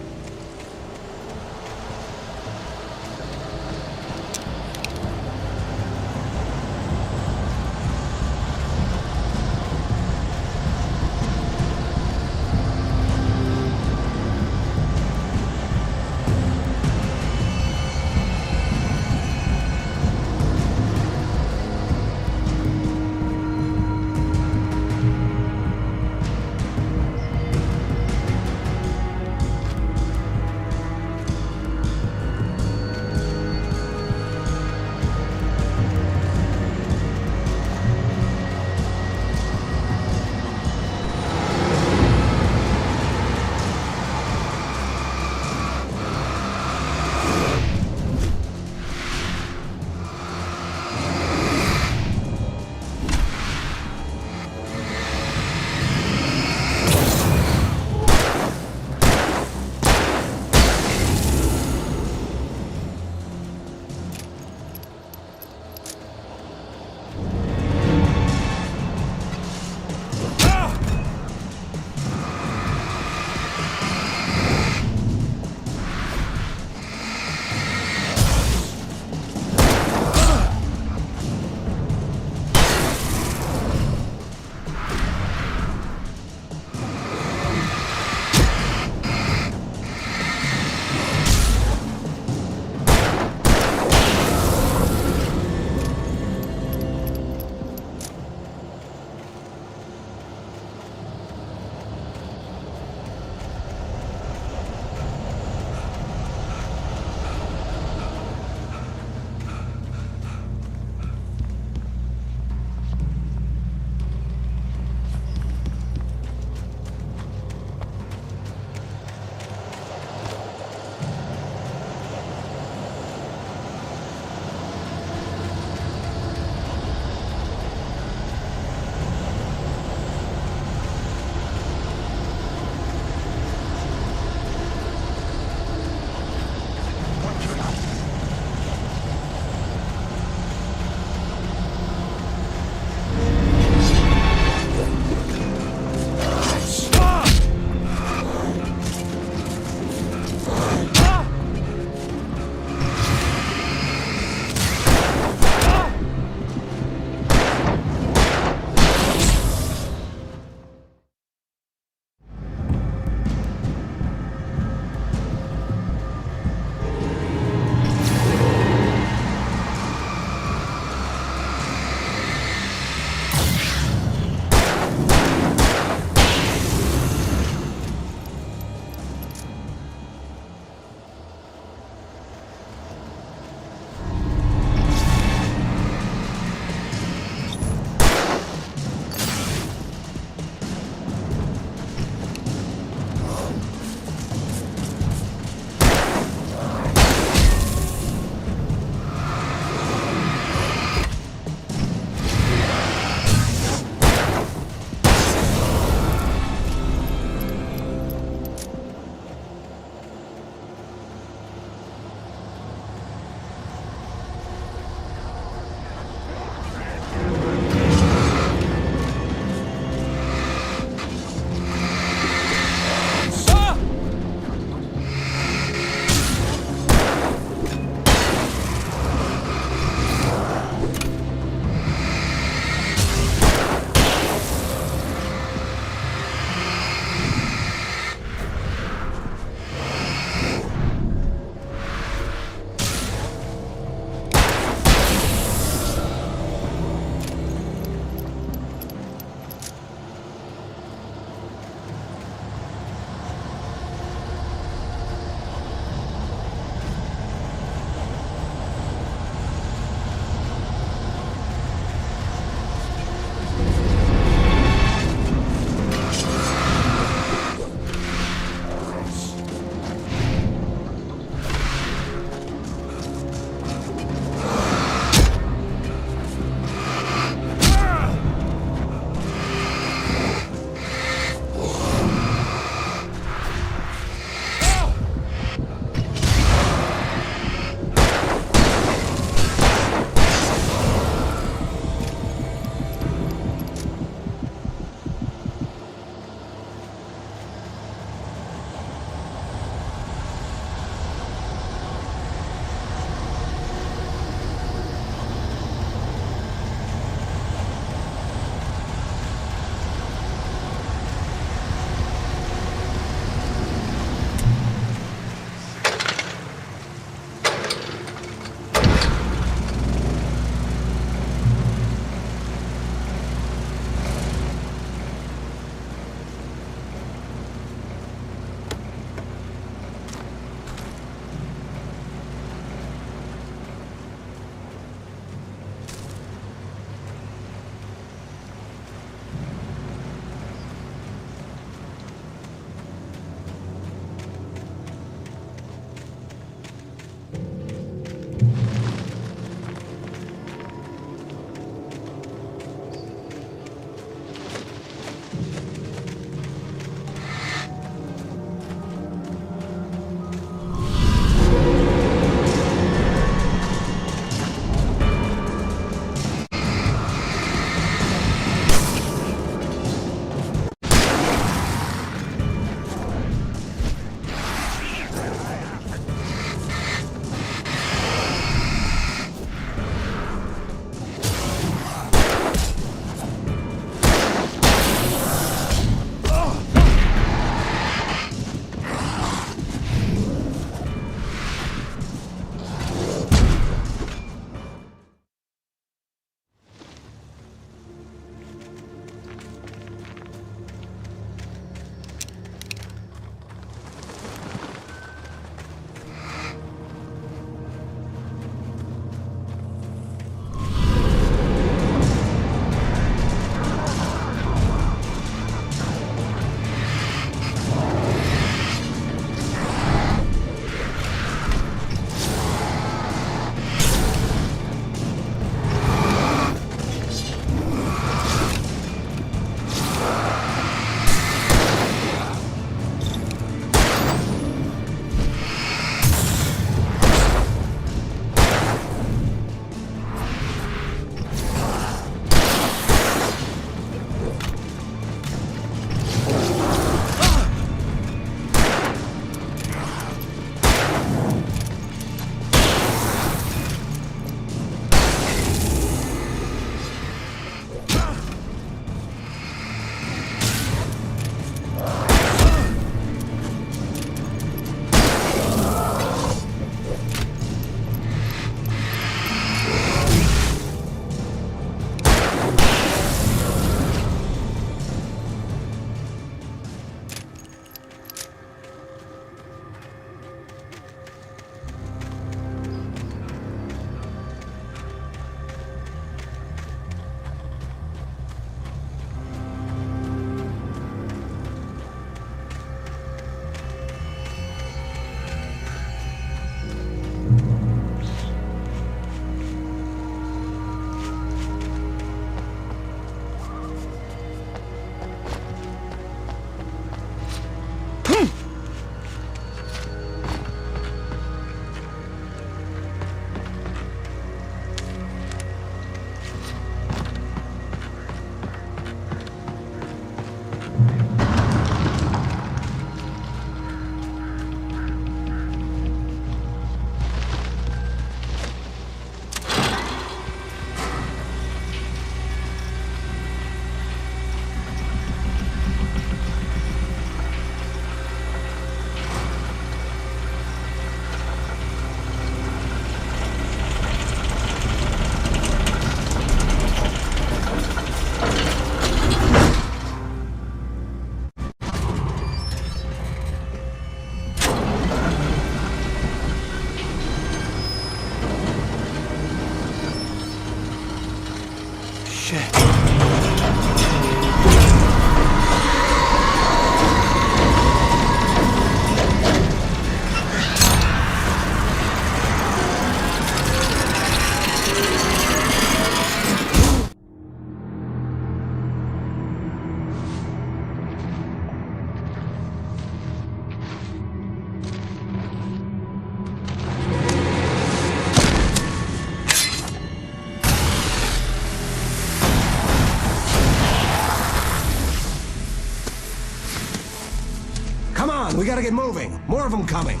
on, we gotta get moving. More of them coming.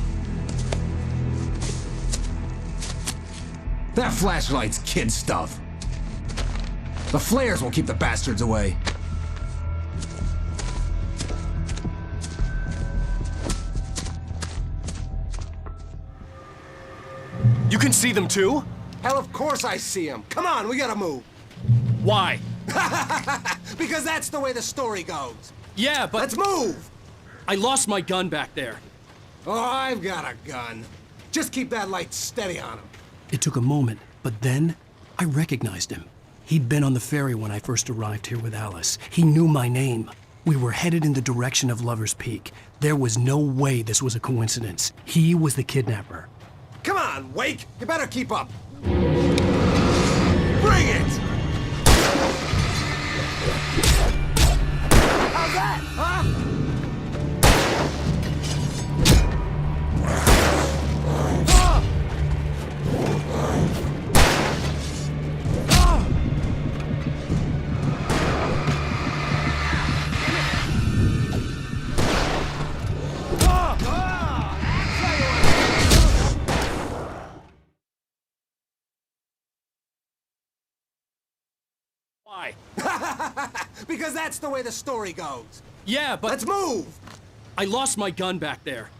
That flashlight's kid stuff. The flares will keep the bastards away. You can see them too? Hell, of course I see them. Come on, we gotta move. Why? Because that's the way the story goes. Yeah, but... Let's move! I lost my gun back there. Oh, I've got a gun. Just keep that light steady on him. It took a moment, but then I recognized him. He'd been on the ferry when I first arrived here with Alice. He knew my name. We were headed in the direction of Lover's Peak. There was no way this was a coincidence. He was the kidnapper. Come on, Wake! You better keep up. Bring it! How's that, huh? Why? Because that's the way the story goes. Yeah, but... Let's move! I lost my gun back there.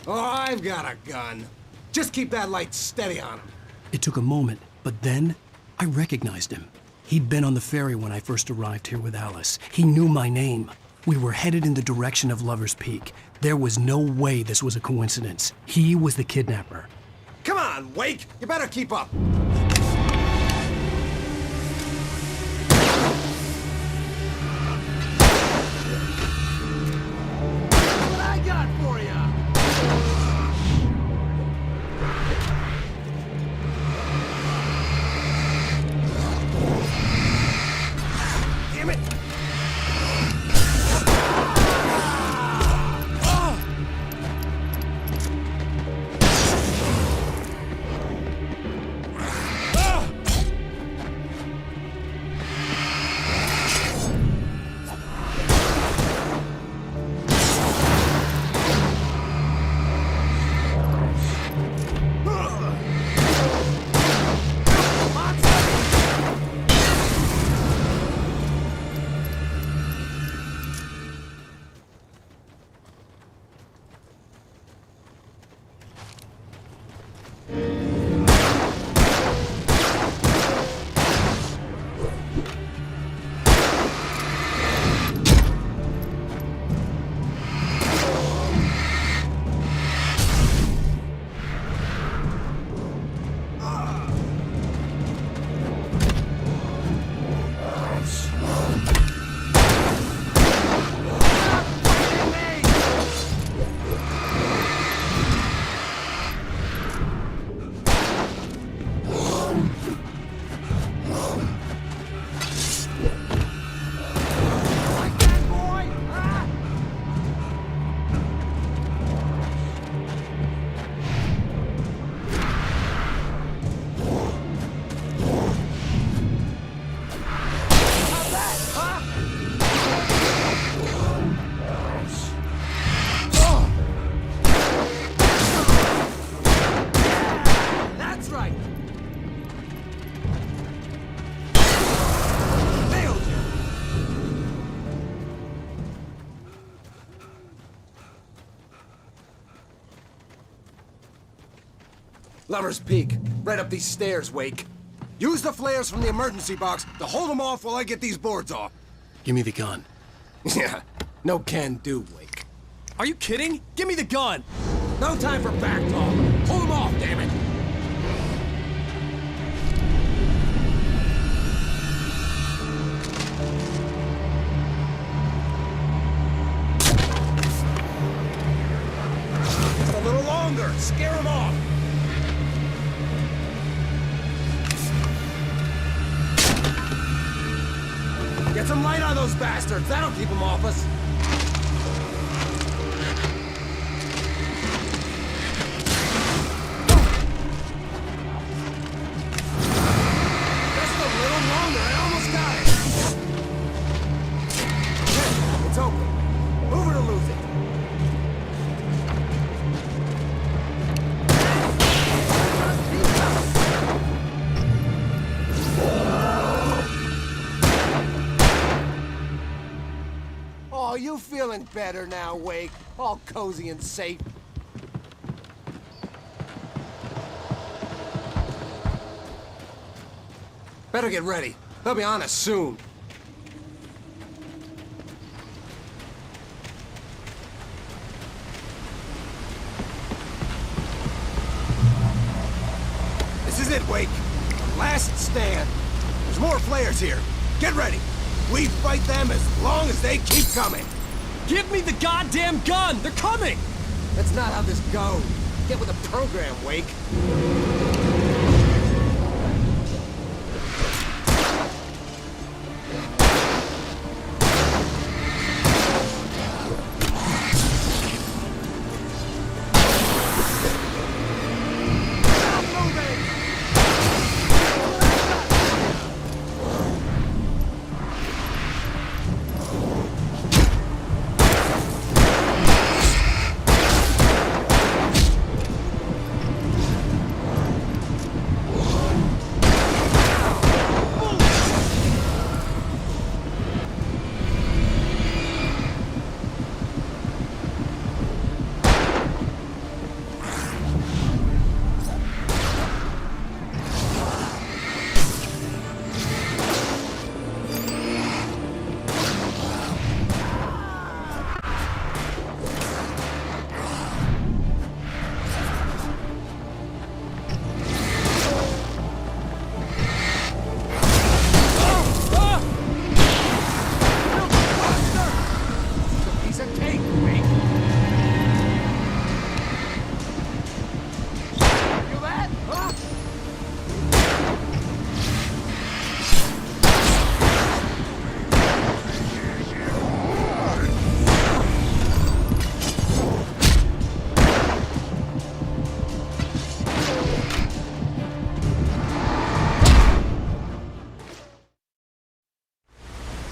Oh, I've got a gun. Just keep that light steady on him. It took a moment, but then I recognized him. He'd been on the ferry when I first arrived here with Alice. He knew my name. We were headed in the direction of Lover's Peak. There was no way this was a coincidence. He was the kidnapper. Come on, Wake! You better keep up. What I got for ya? Damn it! Lover's Peak. Right up these stairs, Wake. Use the flares from the emergency box to hold them off while I get these boards off. Give me the gun. Yeah, no can do, Wake. Are you kidding? Give me the gun! No time for back talk. Hold them off, damn it! Just a little longer. Scare them off. Get some light on those bastards. That'll keep them off us. Just a little longer. I almost got it. Okay, it's open. Move it or lose it. feeling better now, Wake? All cozy and safe? Better get ready. They'll be on us soon. This is it, Wake. The last stand. There's more flares here. Get ready. We fight them as long as they keep coming. Give me the goddamn gun! They're coming! That's not how this goes. Get with the program, Wake.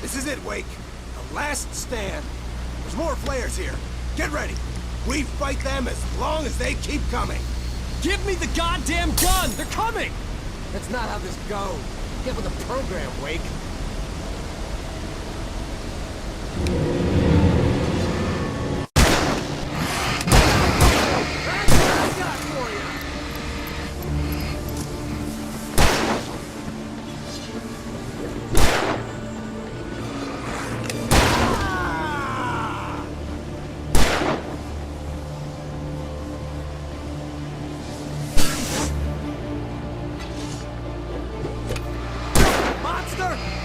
This is it, Wake. The last stand. There's more flares here. Get ready. We fight them as long as they keep coming. Give me the goddamn gun! They're coming! That's not how this goes. Get with the program, Wake. That's what I got for you! Monster!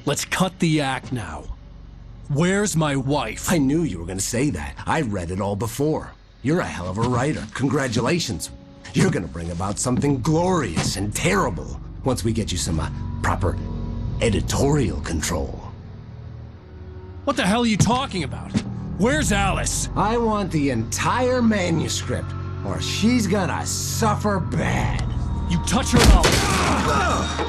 Let's cut the act now. Where's my wife? I knew you were gonna say that. I read it all before. You're a hell of a writer. Congratulations. You're gonna bring about something glorious and terrible once we get you some proper editorial control. What the hell are you talking about? Where's Alice? I want the entire manuscript, or she's gonna suffer bad. You touch her mouth.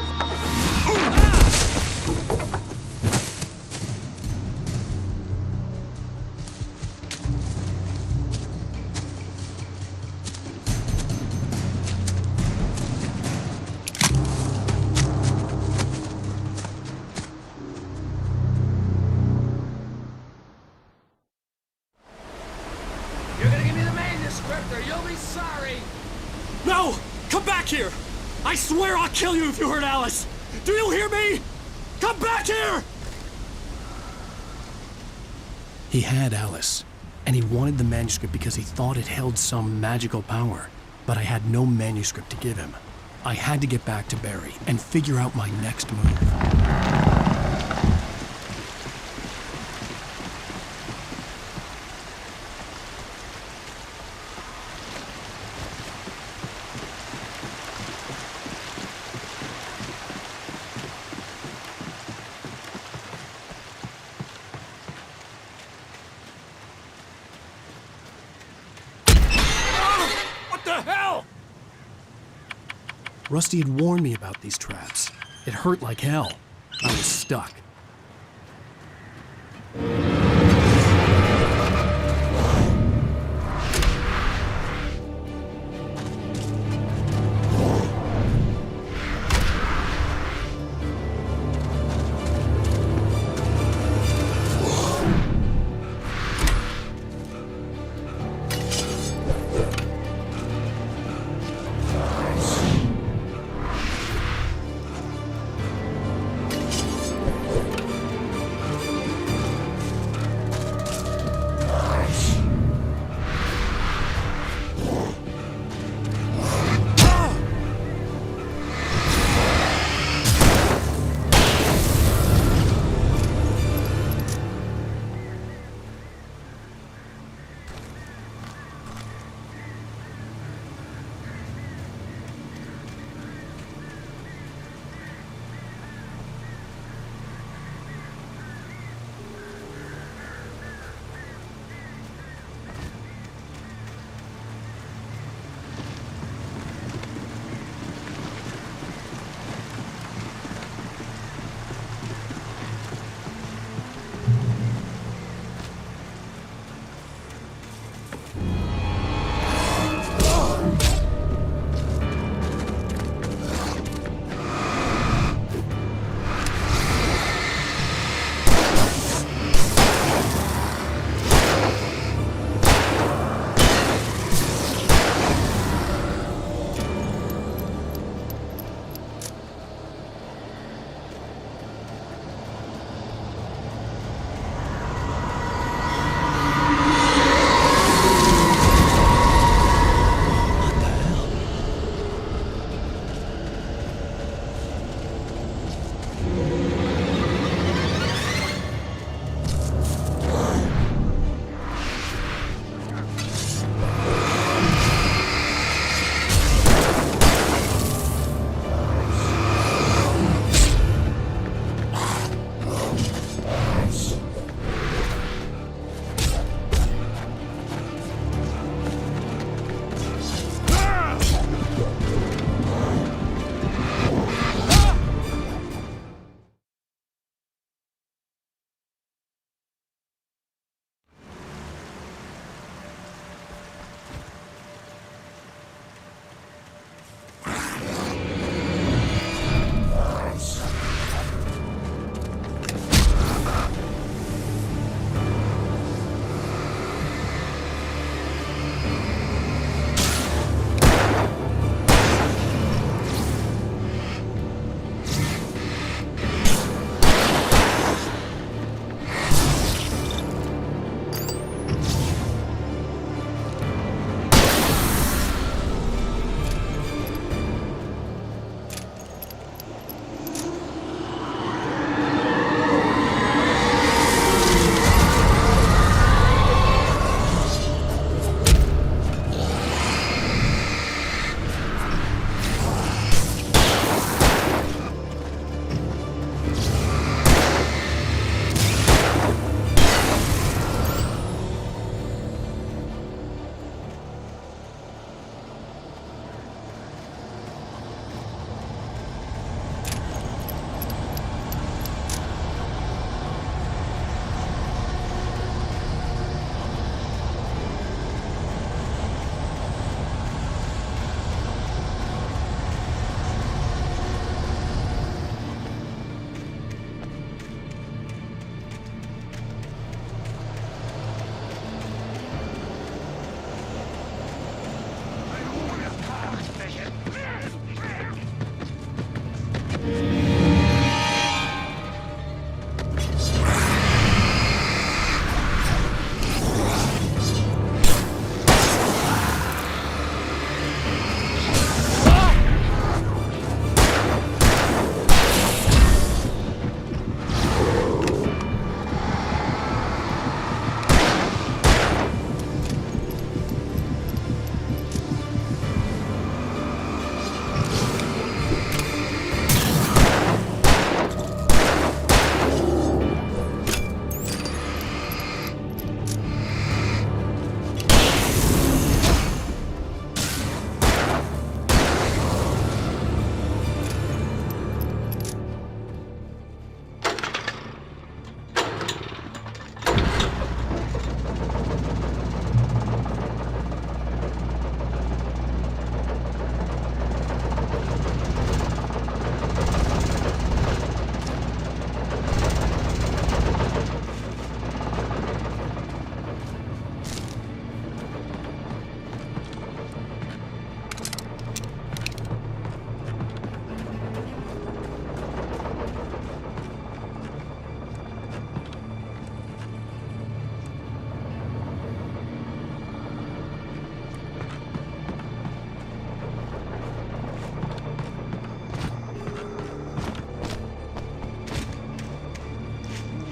You're gonna give me the manuscript or you'll be sorry! No! Come back here! I swear I'll kill you if you hurt Alice! Do you hear me? Come back here! He had Alice, and he wanted the manuscript because he thought it held some magical power. But I had no manuscript to give him. I had to get back to Barry and figure out my next move. What the hell? Rusty had warned me about these traps. It hurt like hell. I was stuck.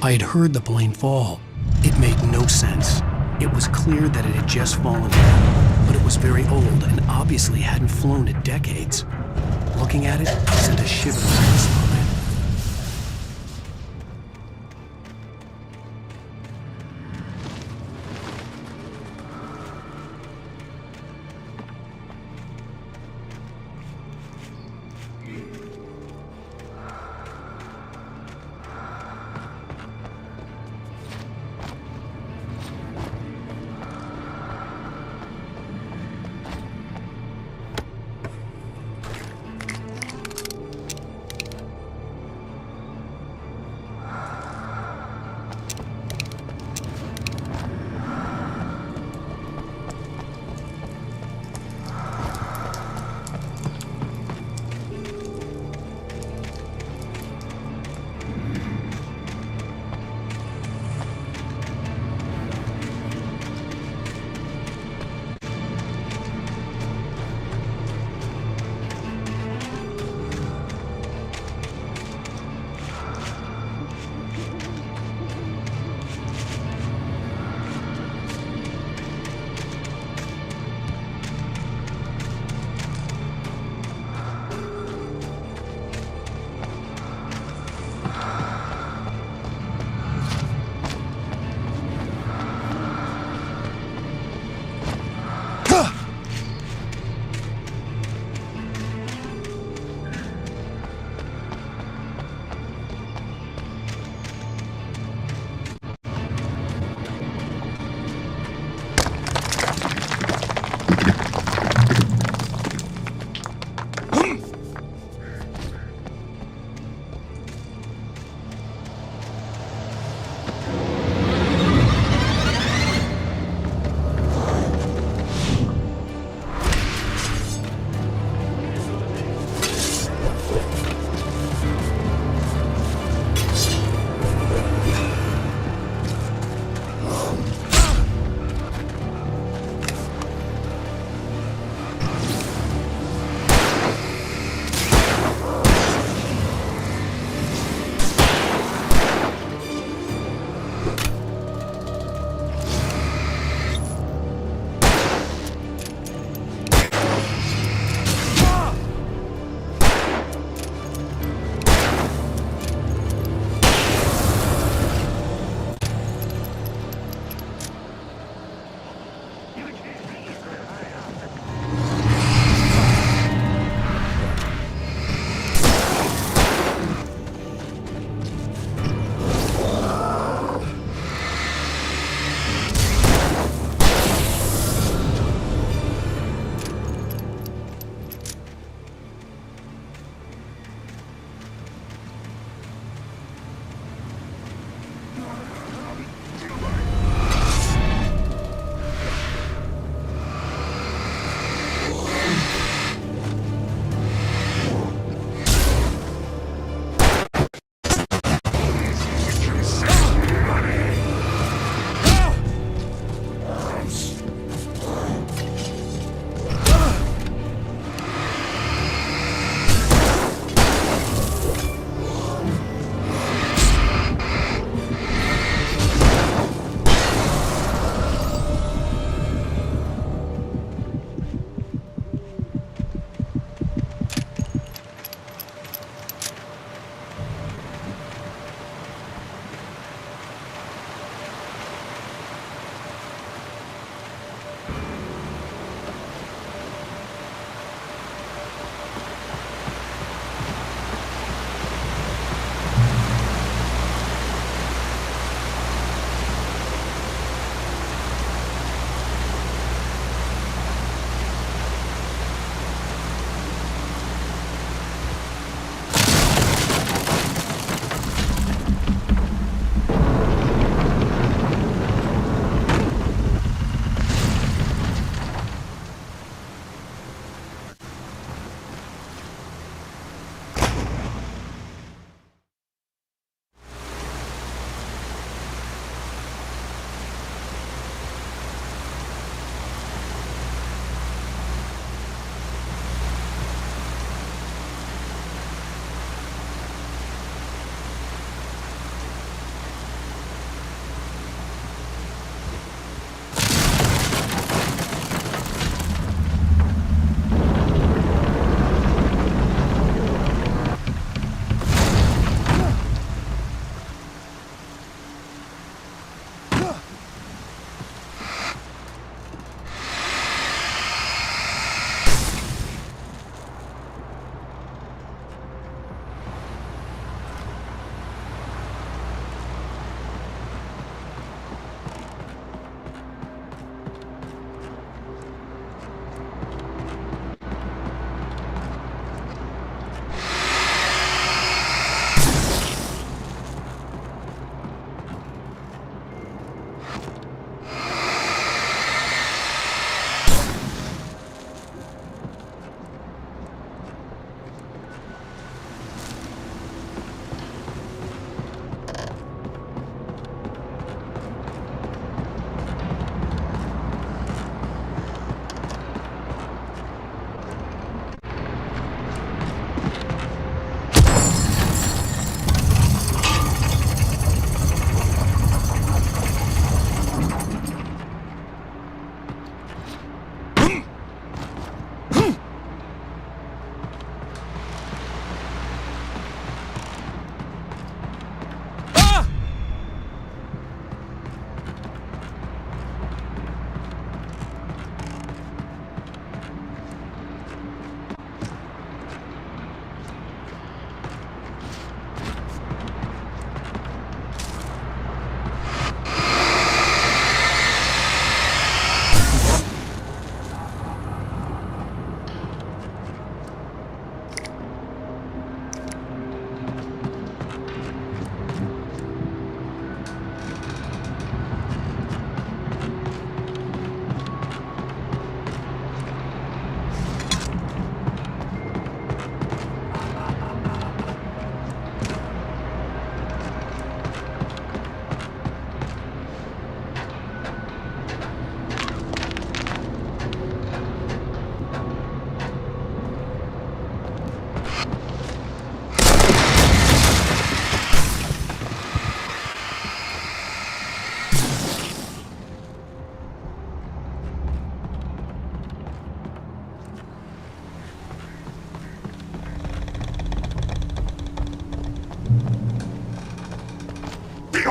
I had heard the plane fall. It made no sense. It was clear that it had just fallen down, but it was very old and obviously hadn't flown in decades. Looking at it sent a shiver down my spine.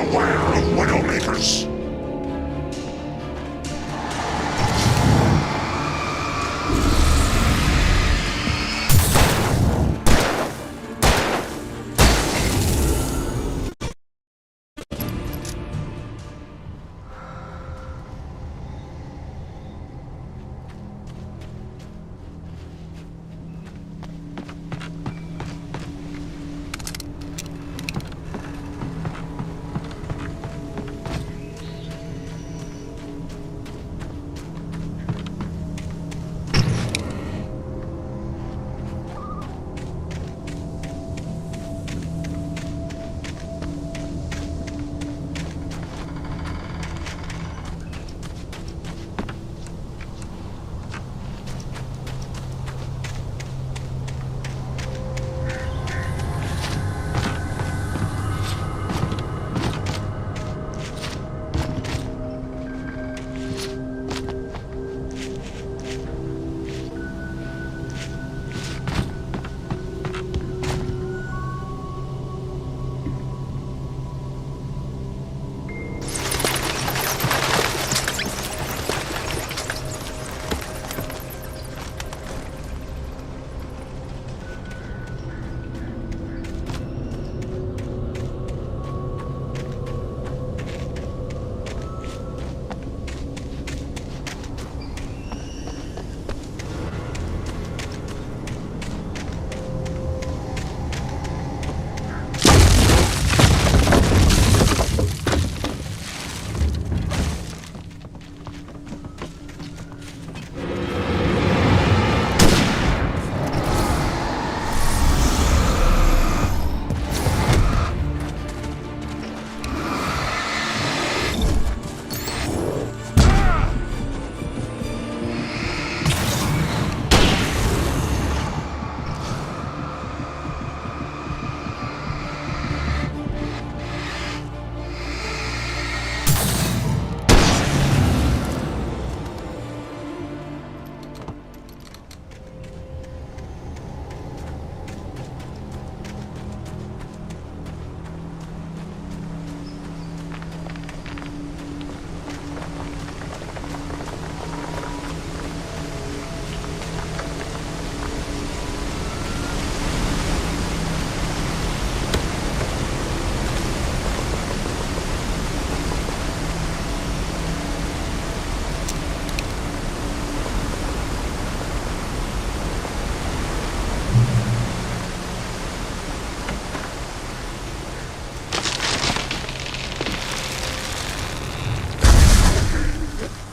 Beware of Widowmakers!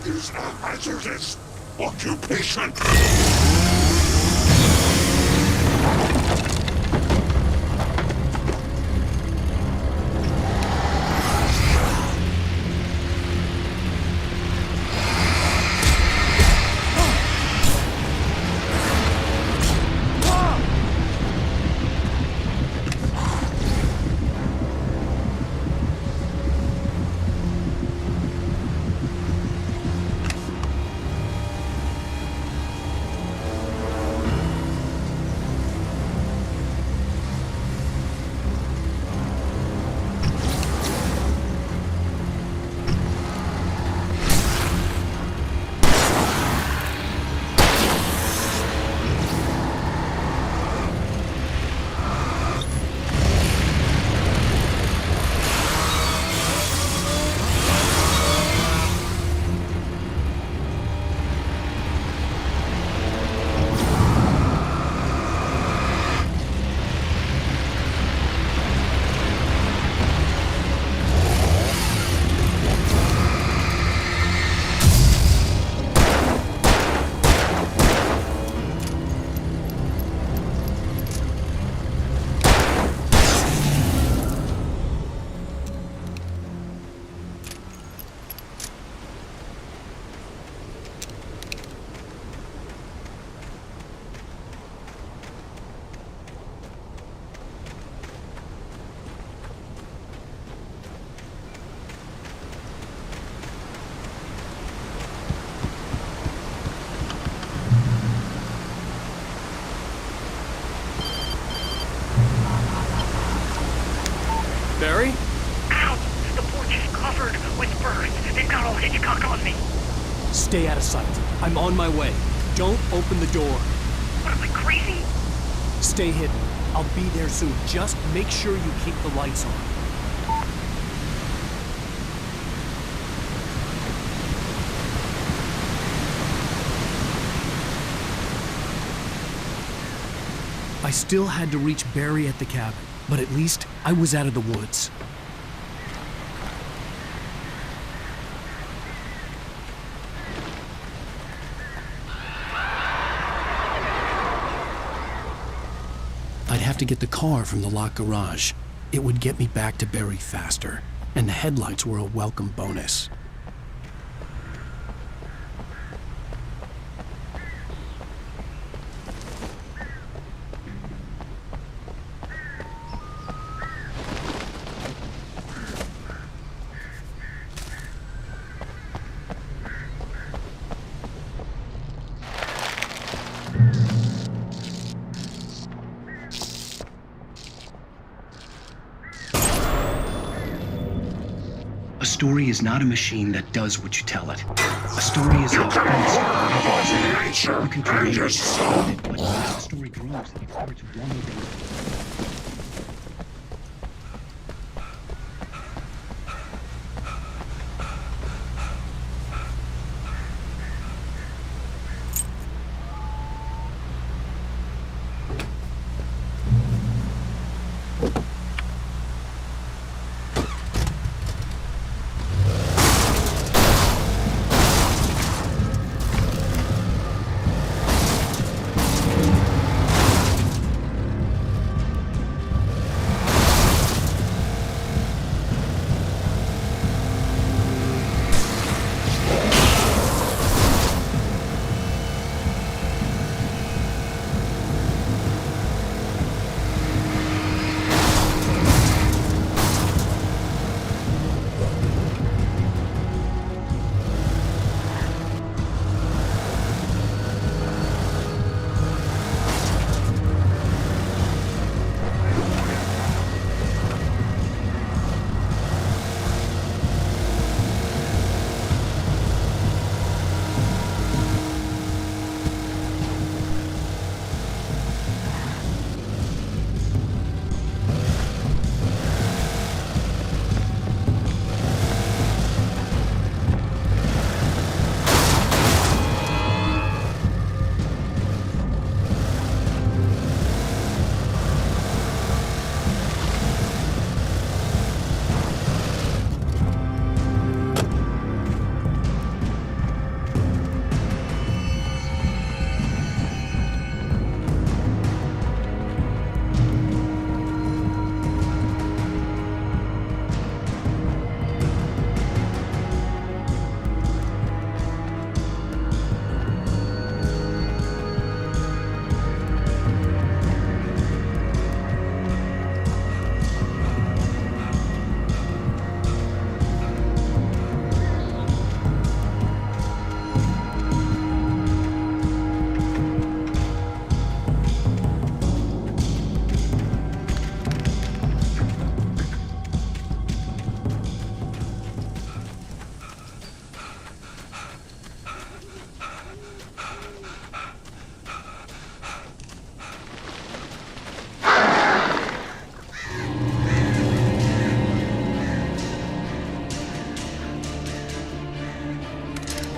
Is a hazardous occupation. Barry? Ow! The covered with birds. They've got all Hitchcock on me. Stay out of sight. I'm on my way. Don't open the door. What, am I crazy? Stay hidden. I'll be there soon. Just make sure you keep the lights on. I still had to reach Barry at the cabin, but at least I was out of the woods. I'd have to get the car from the locked garage. It would get me back to Barry faster, and the headlights were a welcome bonus. A story is not a machine that does what you tell it. A story is a nature you can create and your it, soul. but as the story grows, it starts one thing.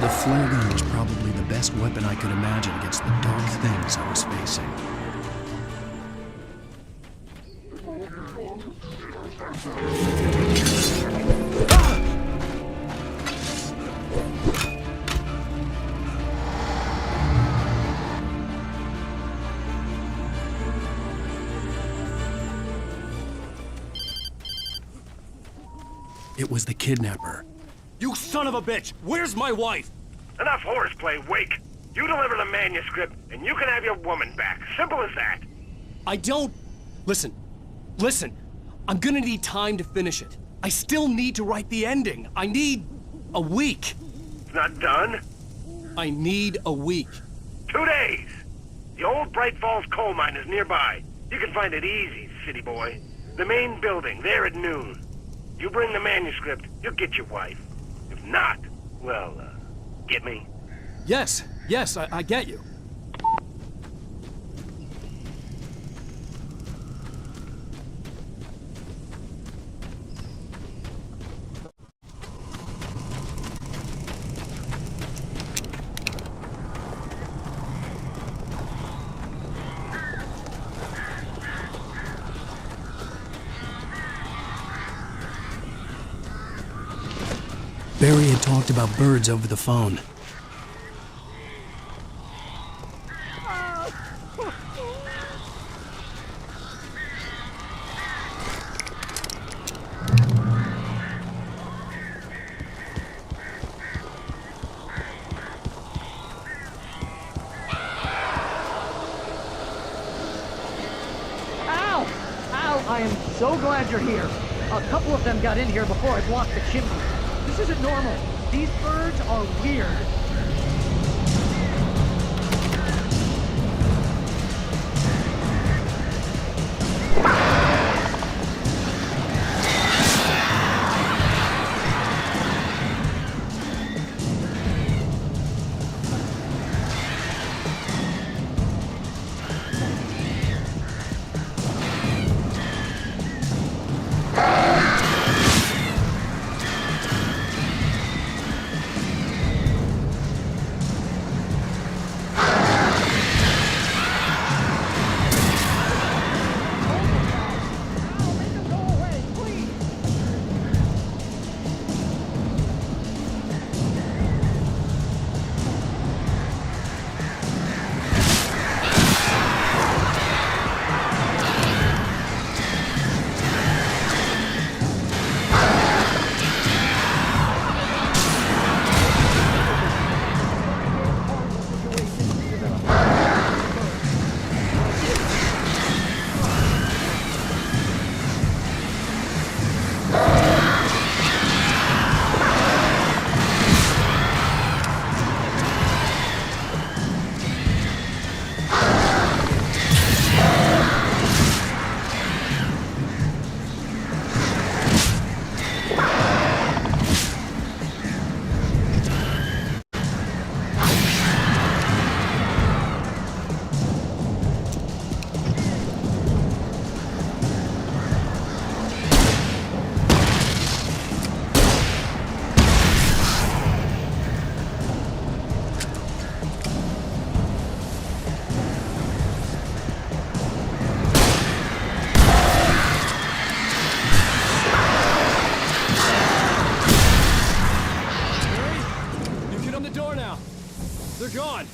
The flare gun was probably the best weapon I could imagine against the dark things I was facing. It was the kidnapper. You son of a bitch! Where's my wife? Enough horseplay, Wake. You deliver the manuscript, and you can have your woman back. Simple as that. I don't... Listen. I'm gonna need time to finish it. I still need to write the ending. I need a week. It's not done? I need a week. 2 days. The old Bright Falls coal mine is nearby. You can find it easy, city boy. The main building, there at noon. You bring the manuscript, you'll get your wife. If not, well, get me? Yes, I get you. Barry had talked about birds over the phone. Ow! Ow, I am so glad you're here. A couple of them got in here before I blocked the chimney. This isn't normal. These birds are weird. They're gone!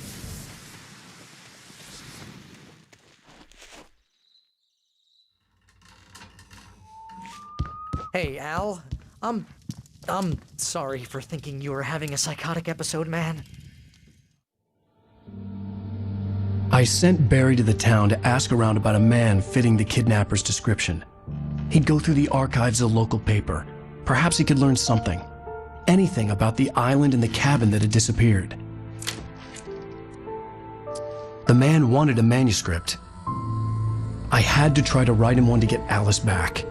Hey, Al. I'm sorry for thinking you were having a psychotic episode, man. I sent Barry to the town to ask around about a man fitting the kidnapper's description. He'd go through the archives of the local paper. Perhaps he could learn something. Anything about the island and the cabin that had disappeared. The man wanted a manuscript. I had to try to write him one to get Alice back.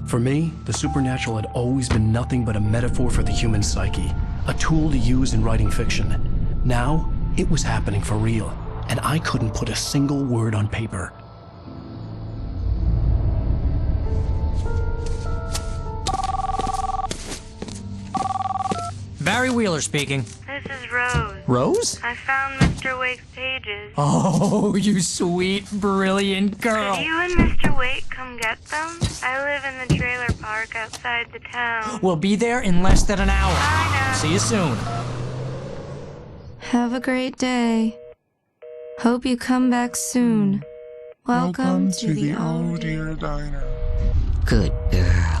For me, the supernatural had always been nothing but a metaphor for the human psyche, a tool to use in writing fiction. Now, it was happening for real, and I couldn't put a single word on paper. Barry Wheeler speaking. This is Rose. Rose? I found Mr. Wake's pages. Oh, you sweet, brilliant girl. Could you and Mr. Wake come get them? I live in the trailer park outside the town. We'll be there in less than an hour. Bye now. See you soon. Have a great day. Hope you come back soon. Welcome to the Oh Dear Diner. Good girl.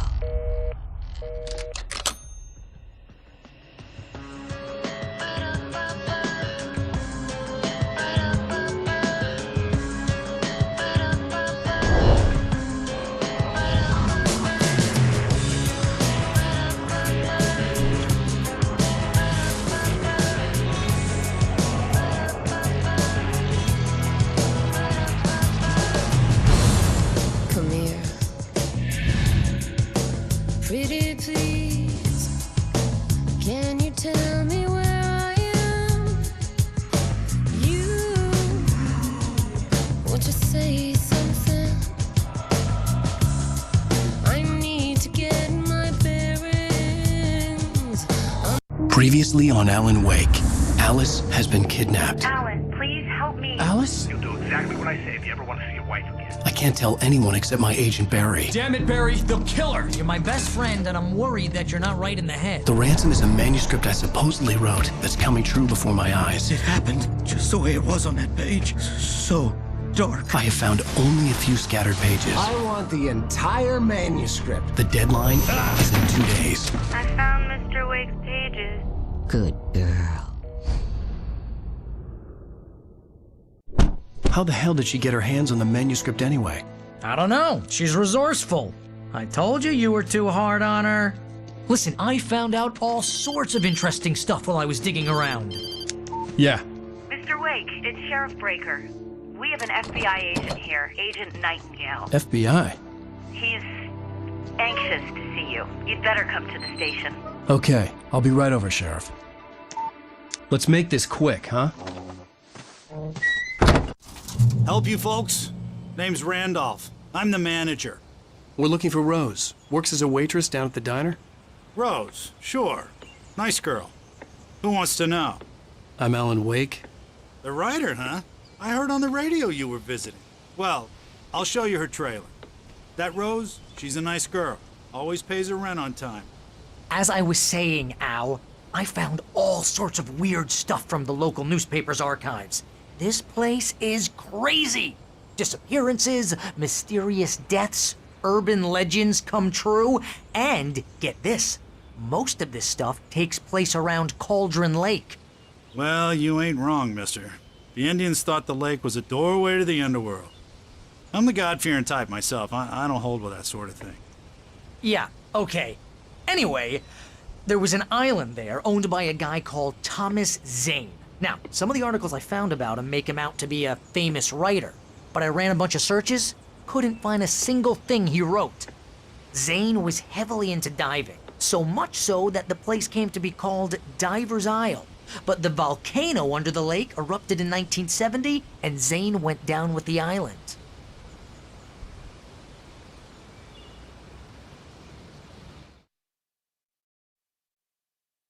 Previously on Alan Wake, Alice has been kidnapped. Alan, please help me. Alice? You'll do exactly what I say if you ever want to see your wife again. I can't tell anyone except my agent Barry. Damn it, Barry, they'll kill her. You're my best friend, and I'm worried that you're not right in the head. The ransom is a manuscript I supposedly wrote that's coming true before my eyes. It happened just the way it was on that page. So dark. I have found only a few scattered pages. I want the entire manuscript. The deadline is in 2 days. I found Mr. Wake's pages. Good girl. How the hell did she get her hands on the manuscript anyway? I don't know. She's resourceful. I told you were too hard on her. Listen, I found out all sorts of interesting stuff while I was digging around. Yeah. Mr. Wake, it's Sheriff Breaker. We have an FBI agent here, Agent Nightingale. FBI? He's anxious to see you. You'd better come to the station. Okay, I'll be right over, Sheriff. Let's make this quick, huh? Help you folks? Name's Randolph. I'm the manager. We're looking for Rose. Works as a waitress down at the diner. Rose, sure. Nice girl. Who wants to know? I'm Alan Wake. The writer, huh? I heard on the radio you were visiting. Well, I'll show you her trailer. That Rose, she's a nice girl. Always pays her rent on time. As I was saying, Al, I found all sorts of weird stuff from the local newspaper's archives. This place is crazy. Disappearances, mysterious deaths, urban legends come true, and get this, most of this stuff takes place around Cauldron Lake. Well, you ain't wrong, mister. The Indians thought the lake was a doorway to the underworld. I'm the God-fearing type myself. I don't hold with that sort of thing. Yeah, okay. Anyway, there was an island there owned by a guy called Thomas Zane. Now, some of the articles I found about him make him out to be a famous writer, but I ran a bunch of searches, couldn't find a single thing he wrote. Zane was heavily into diving, so much so that the place came to be called Diver's Isle. But the volcano under the lake erupted in 1970, and Zane went down with the island.